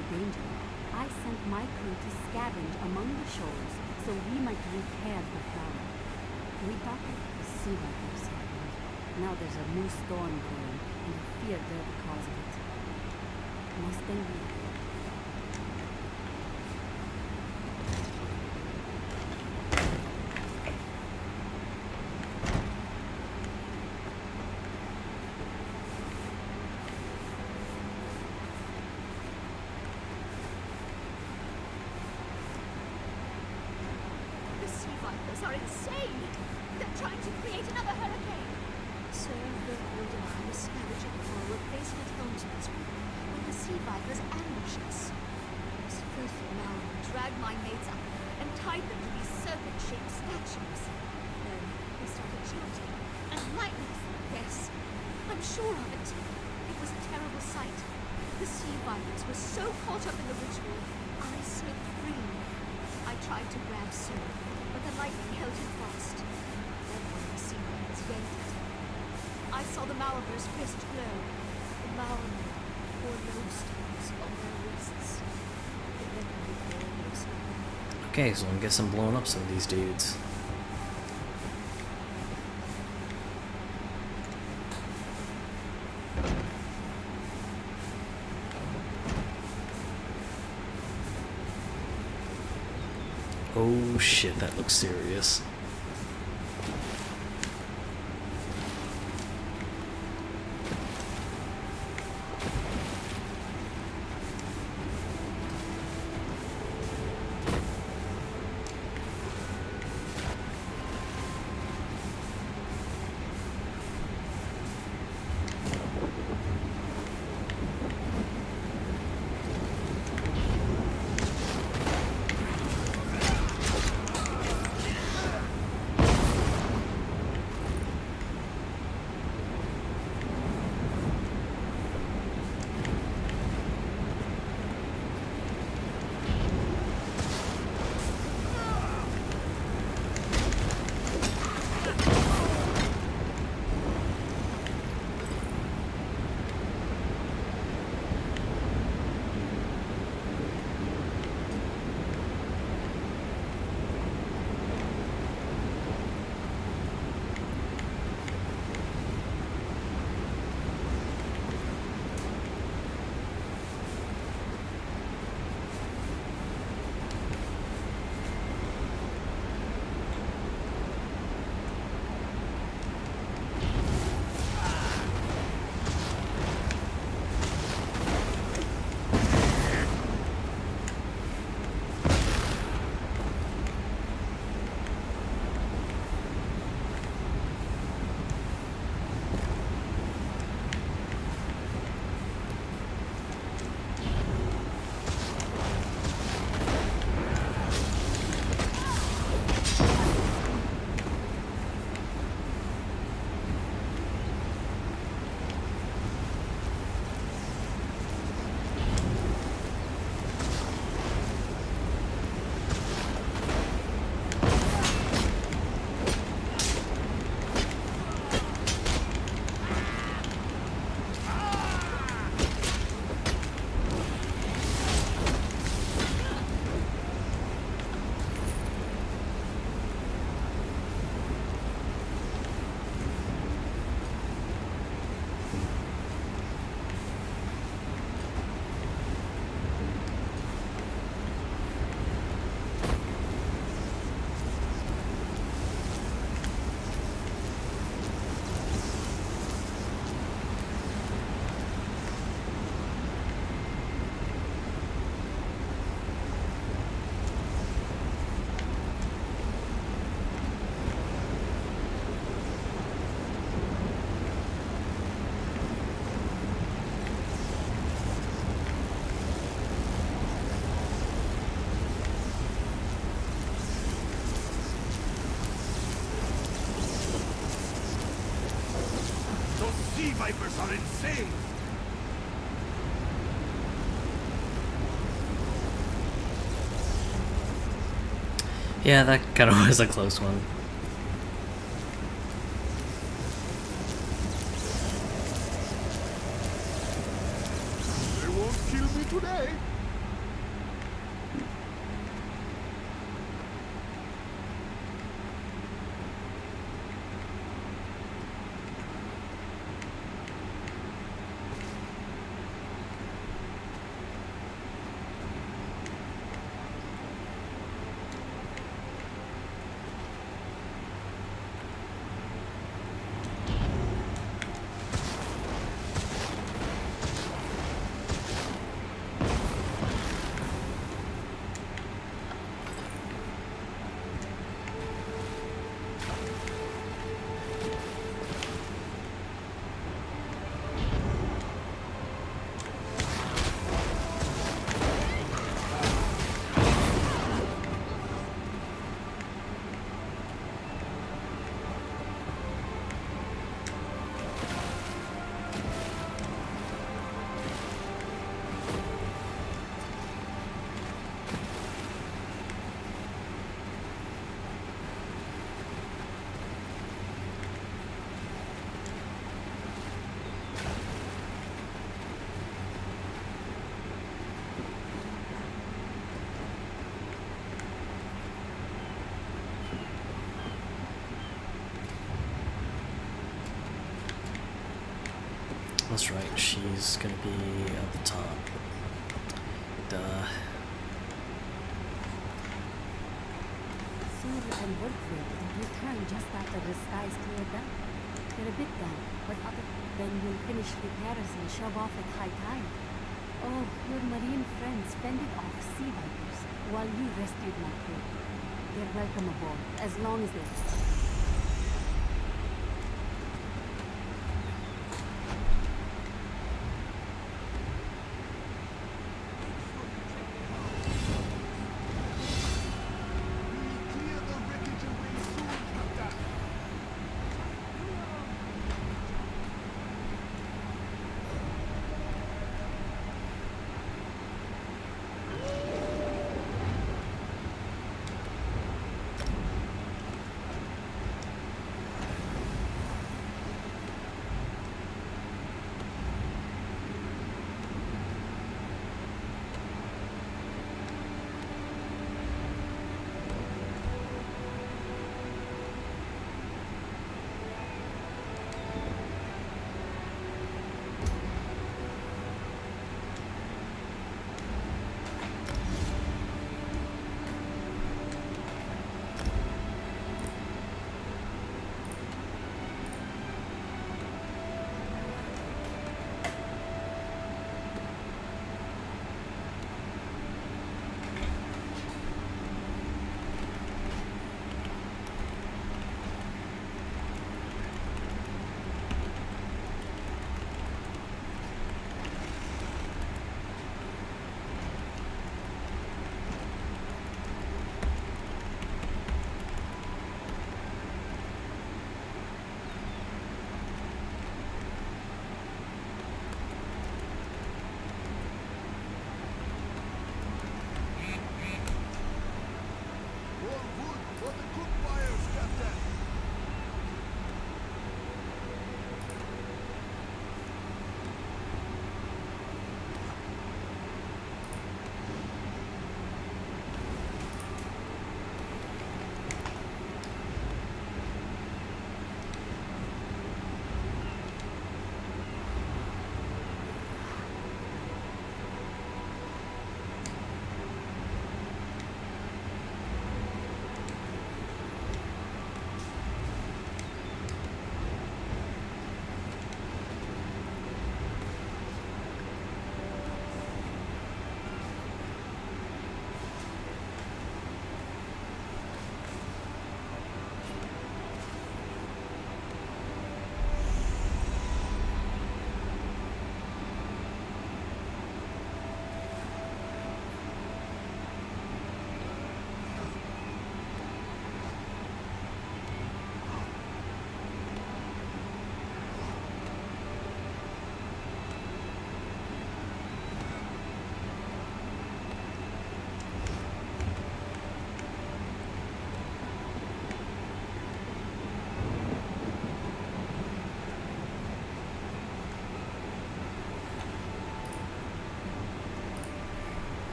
the danger, I sent my crew to scavenge among the shoals so we might repair the flower. We thought that the sea vipers happened. Now there's a new storm brewing, and I fear they're the cause of it. Must been you. The sea vipers are insane! They're trying to create another hurricane! Sir, look, Wilden, I was scavenging for a replacement helmsman's group when the sea vipers ambushed us. This filthy Mallory dragged my mates up and tied them to these serpent-shaped statues. Then they started chanting, and lightning, yes, I'm sure of it. It was a terrible sight. The sea vipers were so caught up in the ritual, I slipped free. I tried to grab Sir, but the lightning held him fast. Then one of the sea vipers yanked at him. I saw the Malivers' fist glow. The Malivers wore lodestones on their wrists. They never would go those. Okay, so I guess I'm blowing up some of these dudes. Oh shit, that looks serious. Sea vipers are insane! Yeah, that kind of was a close one. They won't kill me today! That's right, she's gonna be at the top. Duh. Sur and Wolfram return just after the skies cleared up. They're a bit down, but then we'll finish repairs and shove off at high tide. Oh, your marine friends fended off sea vipers while you rescued my crew. They're welcome aboard, as long as they're...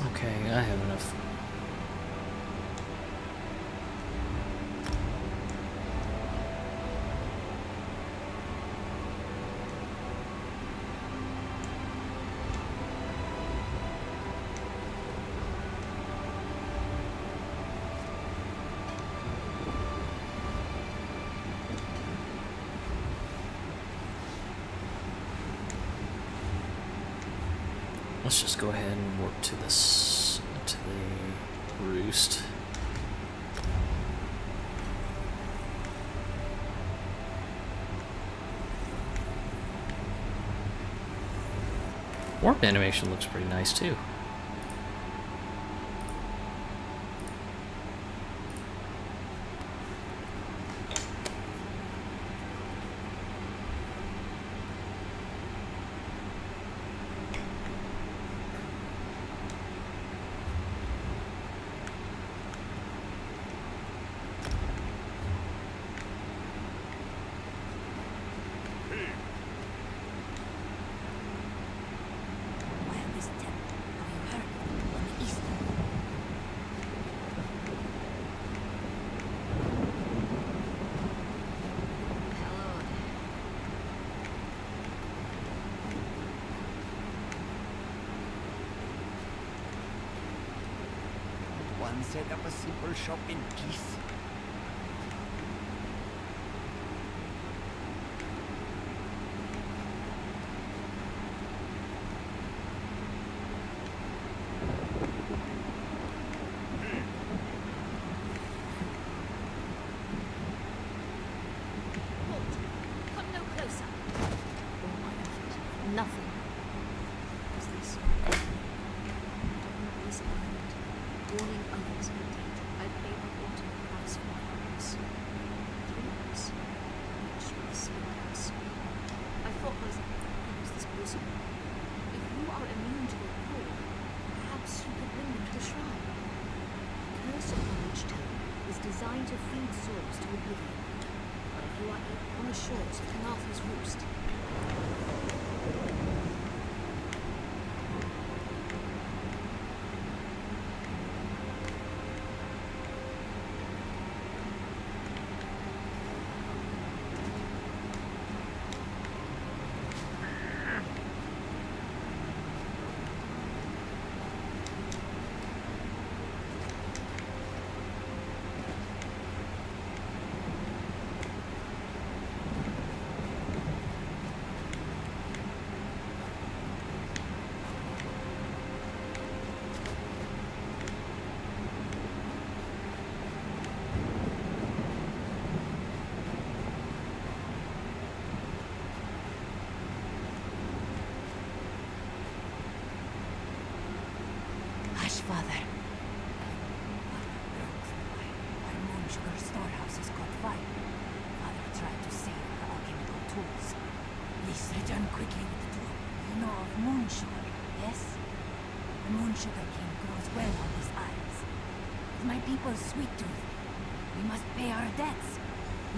Okay, I have enough. Let's just go ahead and warp to this, to the roost. Warp animation looks pretty nice too. One set up a simple shop in peace. Halt! Come no closer. All my effort. Nothing. What's this? This island. Warning others of danger. I paid my ultimate price for my house. 3 months. Each with the same house. I thought myself, how is this possible? If you are immune to the poor, perhaps you could bring them to the shrine. The curse of Knowledge Town is designed to feed souls to oblivion. But if you are on the shores of Tanatha's Roost, Father. Our moon sugar storehouse has caught fire. Father tried to save our alchemical tools. Please return quickly with the tool. You know of moon sugar, yes? The moon sugar cane grows well on these isles. With my people's sweet tooth, we must pay our debts.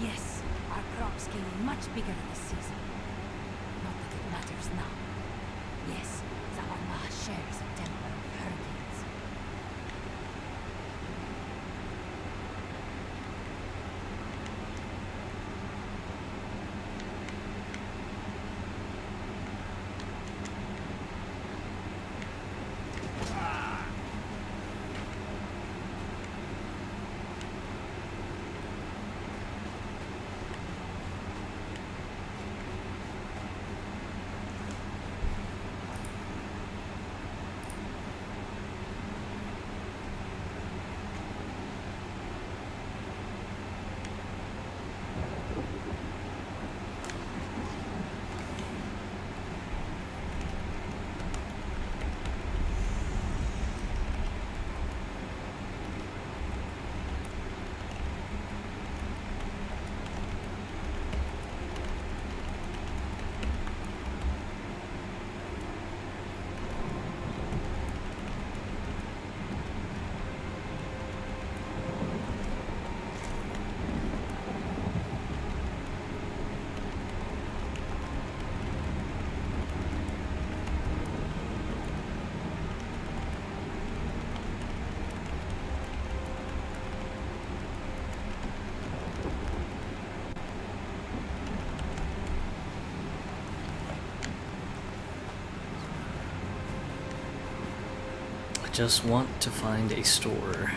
Yes, our crops came in much bigger this season. Not that it matters now. Yes, Zavalma shares a temper of hurricanes. Just want to find a store.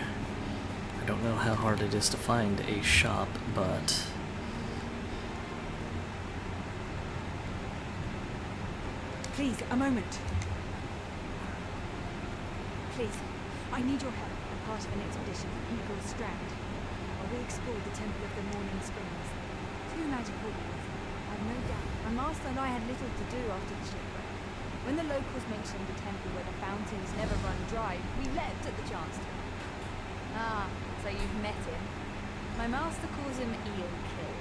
I don't know how hard it is to find a shop, but please, a moment. Please, I need your help. I'm part of an expedition from Eagle's Strand. While we explored the Temple of the Morning Springs, two magical walls, I've no doubt my master and I had little to do after the shipwreck. When the locals mentioned a temple where the fountains never run dry, we leapt at the chance to. Ah, so you've met him. My master calls him Eel Kill.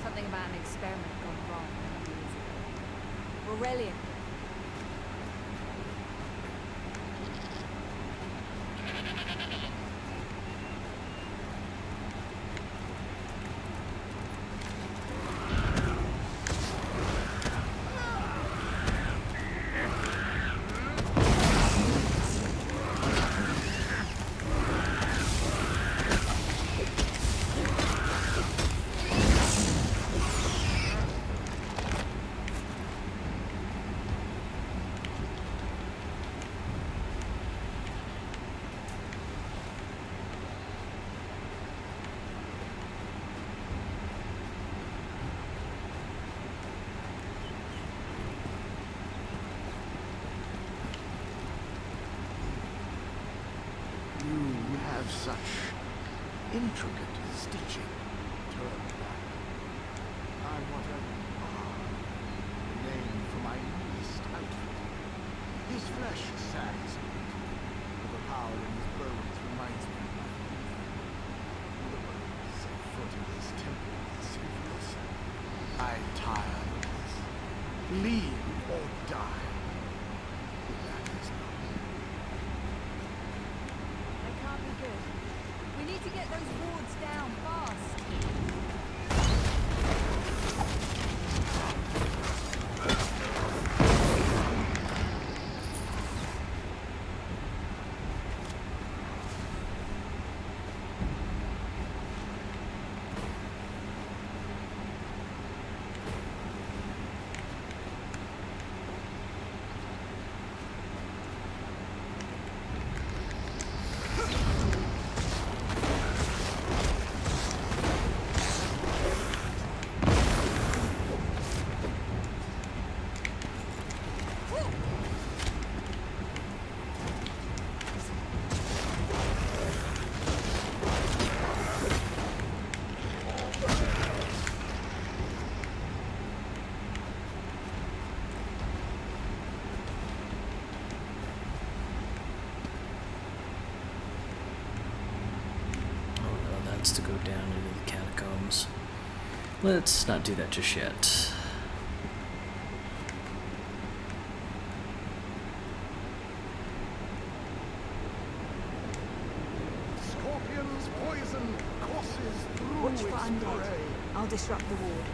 Something about an experiment gone wrong years ago. Aurelian. You have such intricate stitching. Turn back. I want a name for my newest outfit. His flesh sags a bit, but the power in his bones reminds me of my youth. Set foot in his temple with Sylvius. I tire of this. Leave or die. That is not That can't be good. We need to get those wards down fast. That's to go down into the catacombs. Let's not do that just yet. Scorpions, poison, courses through Watch for its undead. prey. I'll disrupt the ward.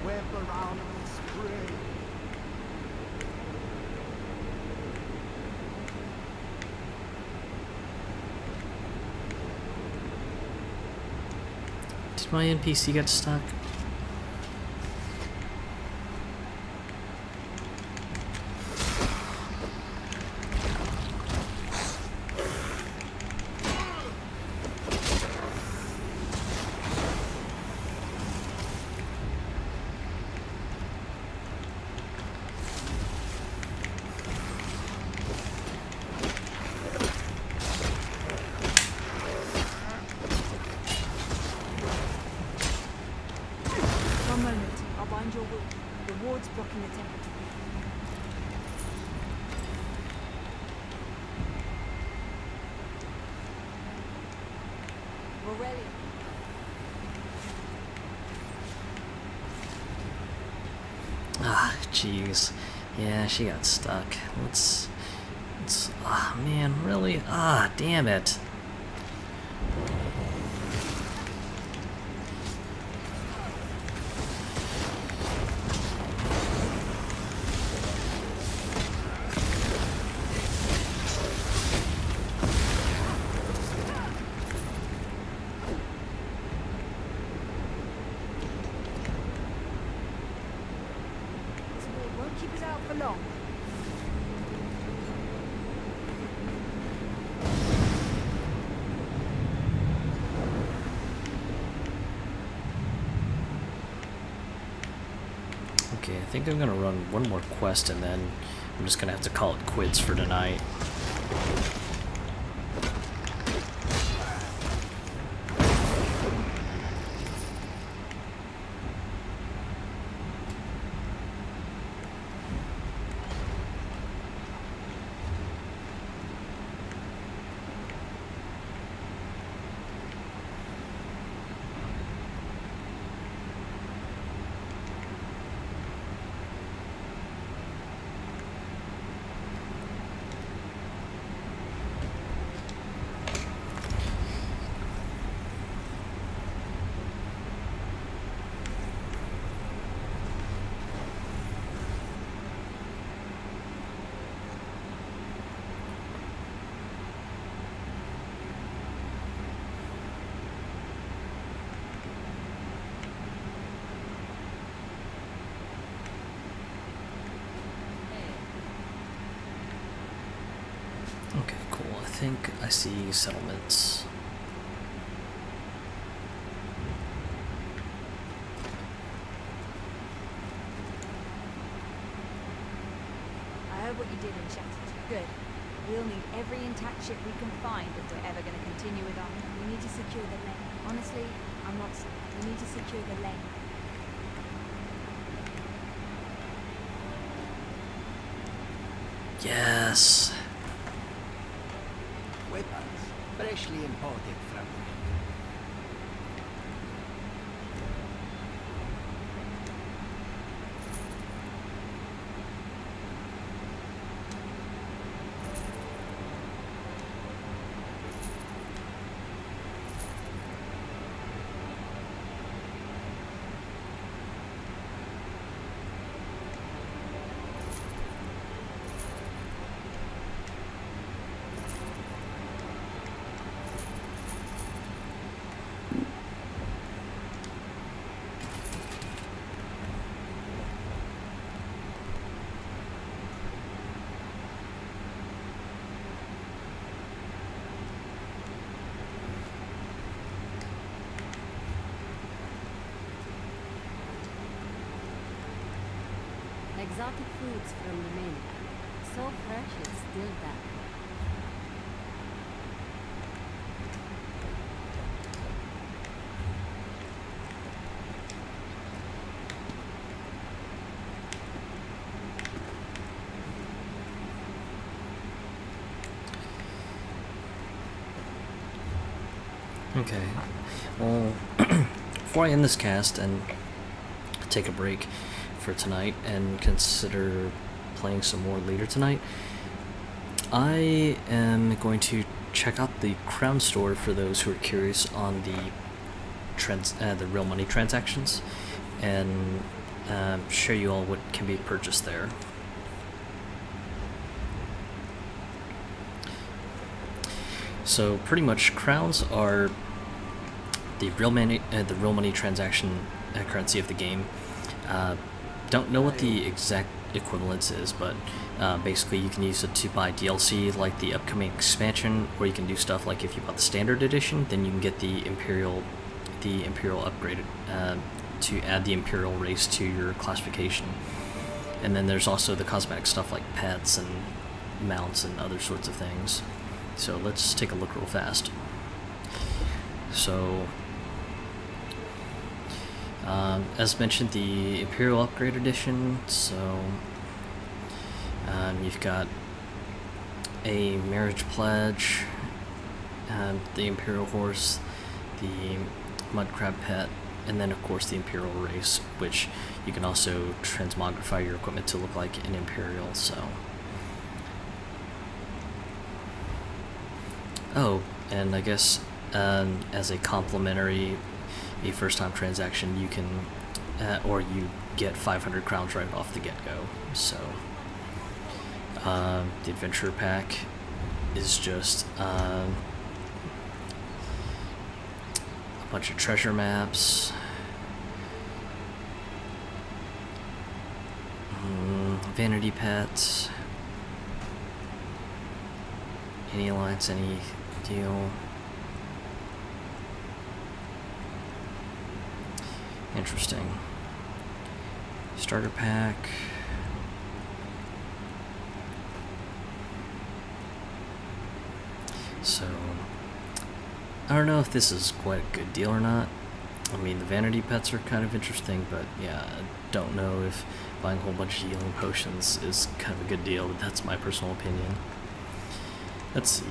web around its prey. my NPC get stuck? One moment. I'll bind your wound. The ward's blocking the temple. We're ready. Ah, jeez. Yeah, she got stuck. Let's... Ah, man, really? Ah, damn it. This ward won't keep us out for long. Okay, I think I'm gonna run one more quest and then I'm just gonna have to call it quits for tonight. Okay, cool. I think I see settlements. I heard what you did in Shattered. Good. We'll need every intact ship we can find if we're ever going to continue with our... We need to secure the lane. Honestly, I'm not... We need to secure the lane. Yes. Weapons, freshly imported from Exotic foods from the mainland. So fresh it's still back. Okay. Well, before I end this cast and take a break for tonight and consider playing some more later tonight, I am going to check out the Crown Store for those who are curious on the real money transactions, and show you all what can be purchased there. So pretty much crowns are the real money transaction currency of the game. Don't know what the exact equivalence is, but basically you can use it to buy DLC like the upcoming expansion, or you can do stuff like if you bought the standard edition, then you can get the Imperial upgraded to add the Imperial race to your classification. And then there's also the cosmetic stuff like pets and mounts and other sorts of things. So let's take a look real fast. So as mentioned, the Imperial Upgrade Edition, so you've got a marriage pledge, the Imperial horse, the mud crab pet, and then of course the Imperial race, which you can also transmogrify your equipment to look like an Imperial. So oh, and I guess as a complimentary, a first-time transaction, you can, or you get 500 crowns right off the get-go. So the adventure pack is just a bunch of treasure maps, vanity pets, any alliance, any deal. Interesting. Starter pack. So, I don't know if this is quite a good deal or not. I mean, the vanity pets are kind of interesting, but yeah, I don't know if buying a whole bunch of healing potions is kind of a good deal, but that's my personal opinion. Let's see.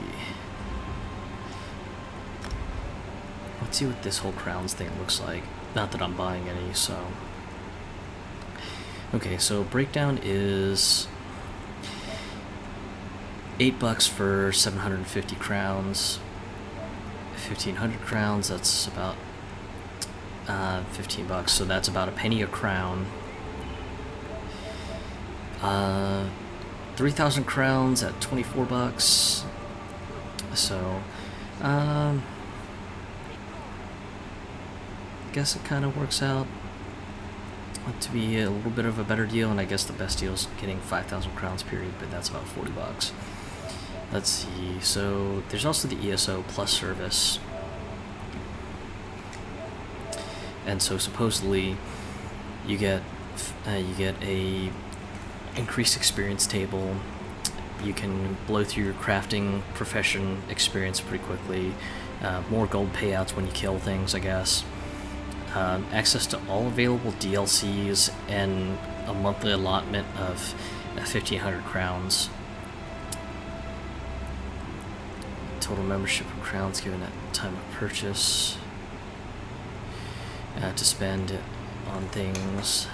Let's see what this whole crowns thing looks like. Not that I'm buying any, so... Okay, so breakdown is $8 for 750 crowns, 1,500 crowns, that's about $15, so that's about a penny a crown. 3,000 crowns at $24, so guess it kind of works out to be a little bit of a better deal, and I guess the best deal is getting 5,000 crowns period, but that's about $40. Let's see, so there's also the ESO Plus service, and so supposedly you get a increased experience table. You can blow through your crafting profession experience pretty quickly, more gold payouts when you kill things, I guess. Access to all available DLCs, and a monthly allotment of 1,500 crowns. Total membership of crowns given at time of purchase to spend on things.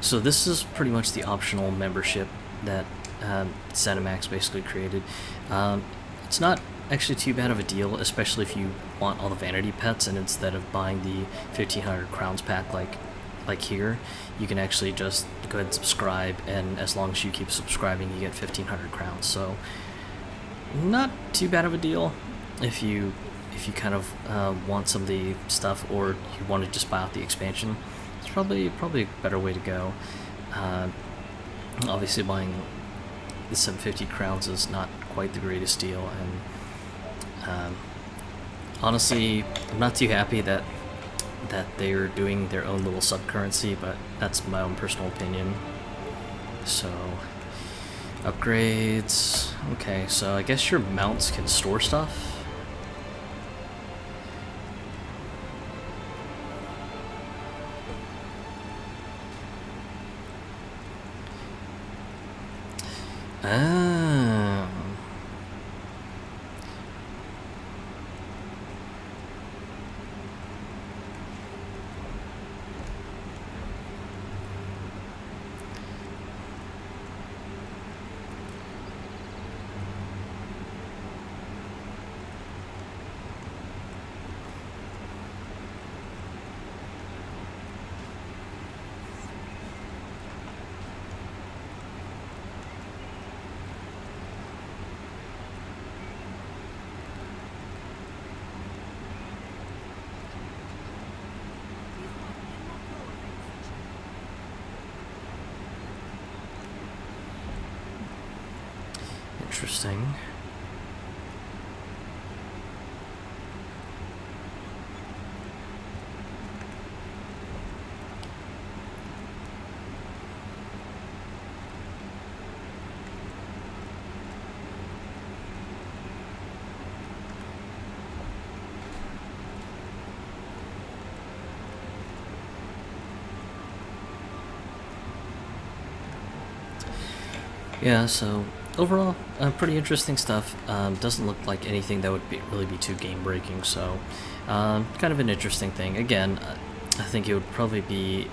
So this is pretty much the optional membership that ZeniMax basically created. It's not actually too bad of a deal, especially if you want all the vanity pets, and instead of buying the 1,500 crowns pack like here, you can actually just go ahead and subscribe, and as long as you keep subscribing you get 1,500 crowns. So not too bad of a deal if you kind of want some of the stuff, or you want to just buy out the expansion. It's probably a better way to go. Obviously buying the 750 crowns is not quite the greatest deal, and honestly, I'm not too happy that they're doing their own little sub-currency, but that's my own personal opinion. So, upgrades. Okay, so I guess your mounts can store stuff. Ah. interesting. Yeah, so overall, pretty interesting stuff. Doesn't look like anything that would really be too game breaking, so kind of an interesting thing. Again, I think it would probably be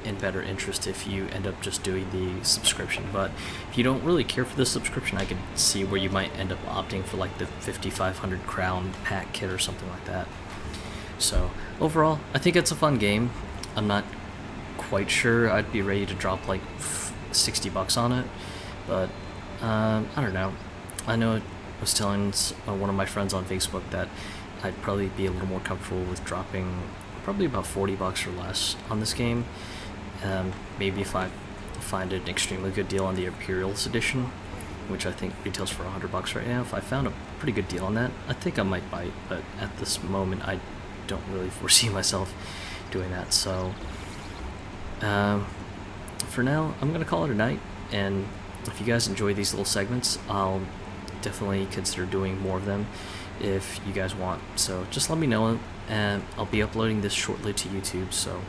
in better interest if you end up just doing the subscription, but if you don't really care for the subscription, I could see where you might end up opting for like the 5,500 crown pack kit or something like that. So overall, I think it's a fun game. I'm not quite sure I'd be ready to drop like $60 on it, but I don't know. I know I was telling one of my friends on Facebook that I'd probably be a little more comfortable with dropping probably about $40 or less on this game. Maybe if I find an extremely good deal on the Imperials edition, which I think retails for $100 right now. If I found a pretty good deal on that, I think I might buy it, but at this moment I don't really foresee myself doing that. So for now, I'm going to call it a night, and if you guys enjoy these little segments, I'll definitely consider doing more of them if you guys want. So just let me know, and I'll be uploading this shortly to YouTube, so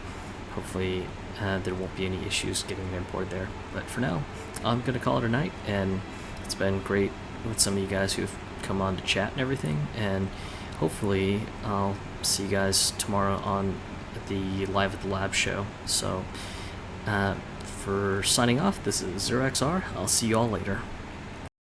hopefully there won't be any issues getting it imported there. But for now, I'm going to call it a night, and it's been great with some of you guys who've come on to chat and everything, and hopefully I'll see you guys tomorrow on the Live at the Lab show. So for signing off, this is ZeroXR. I'll see you all later.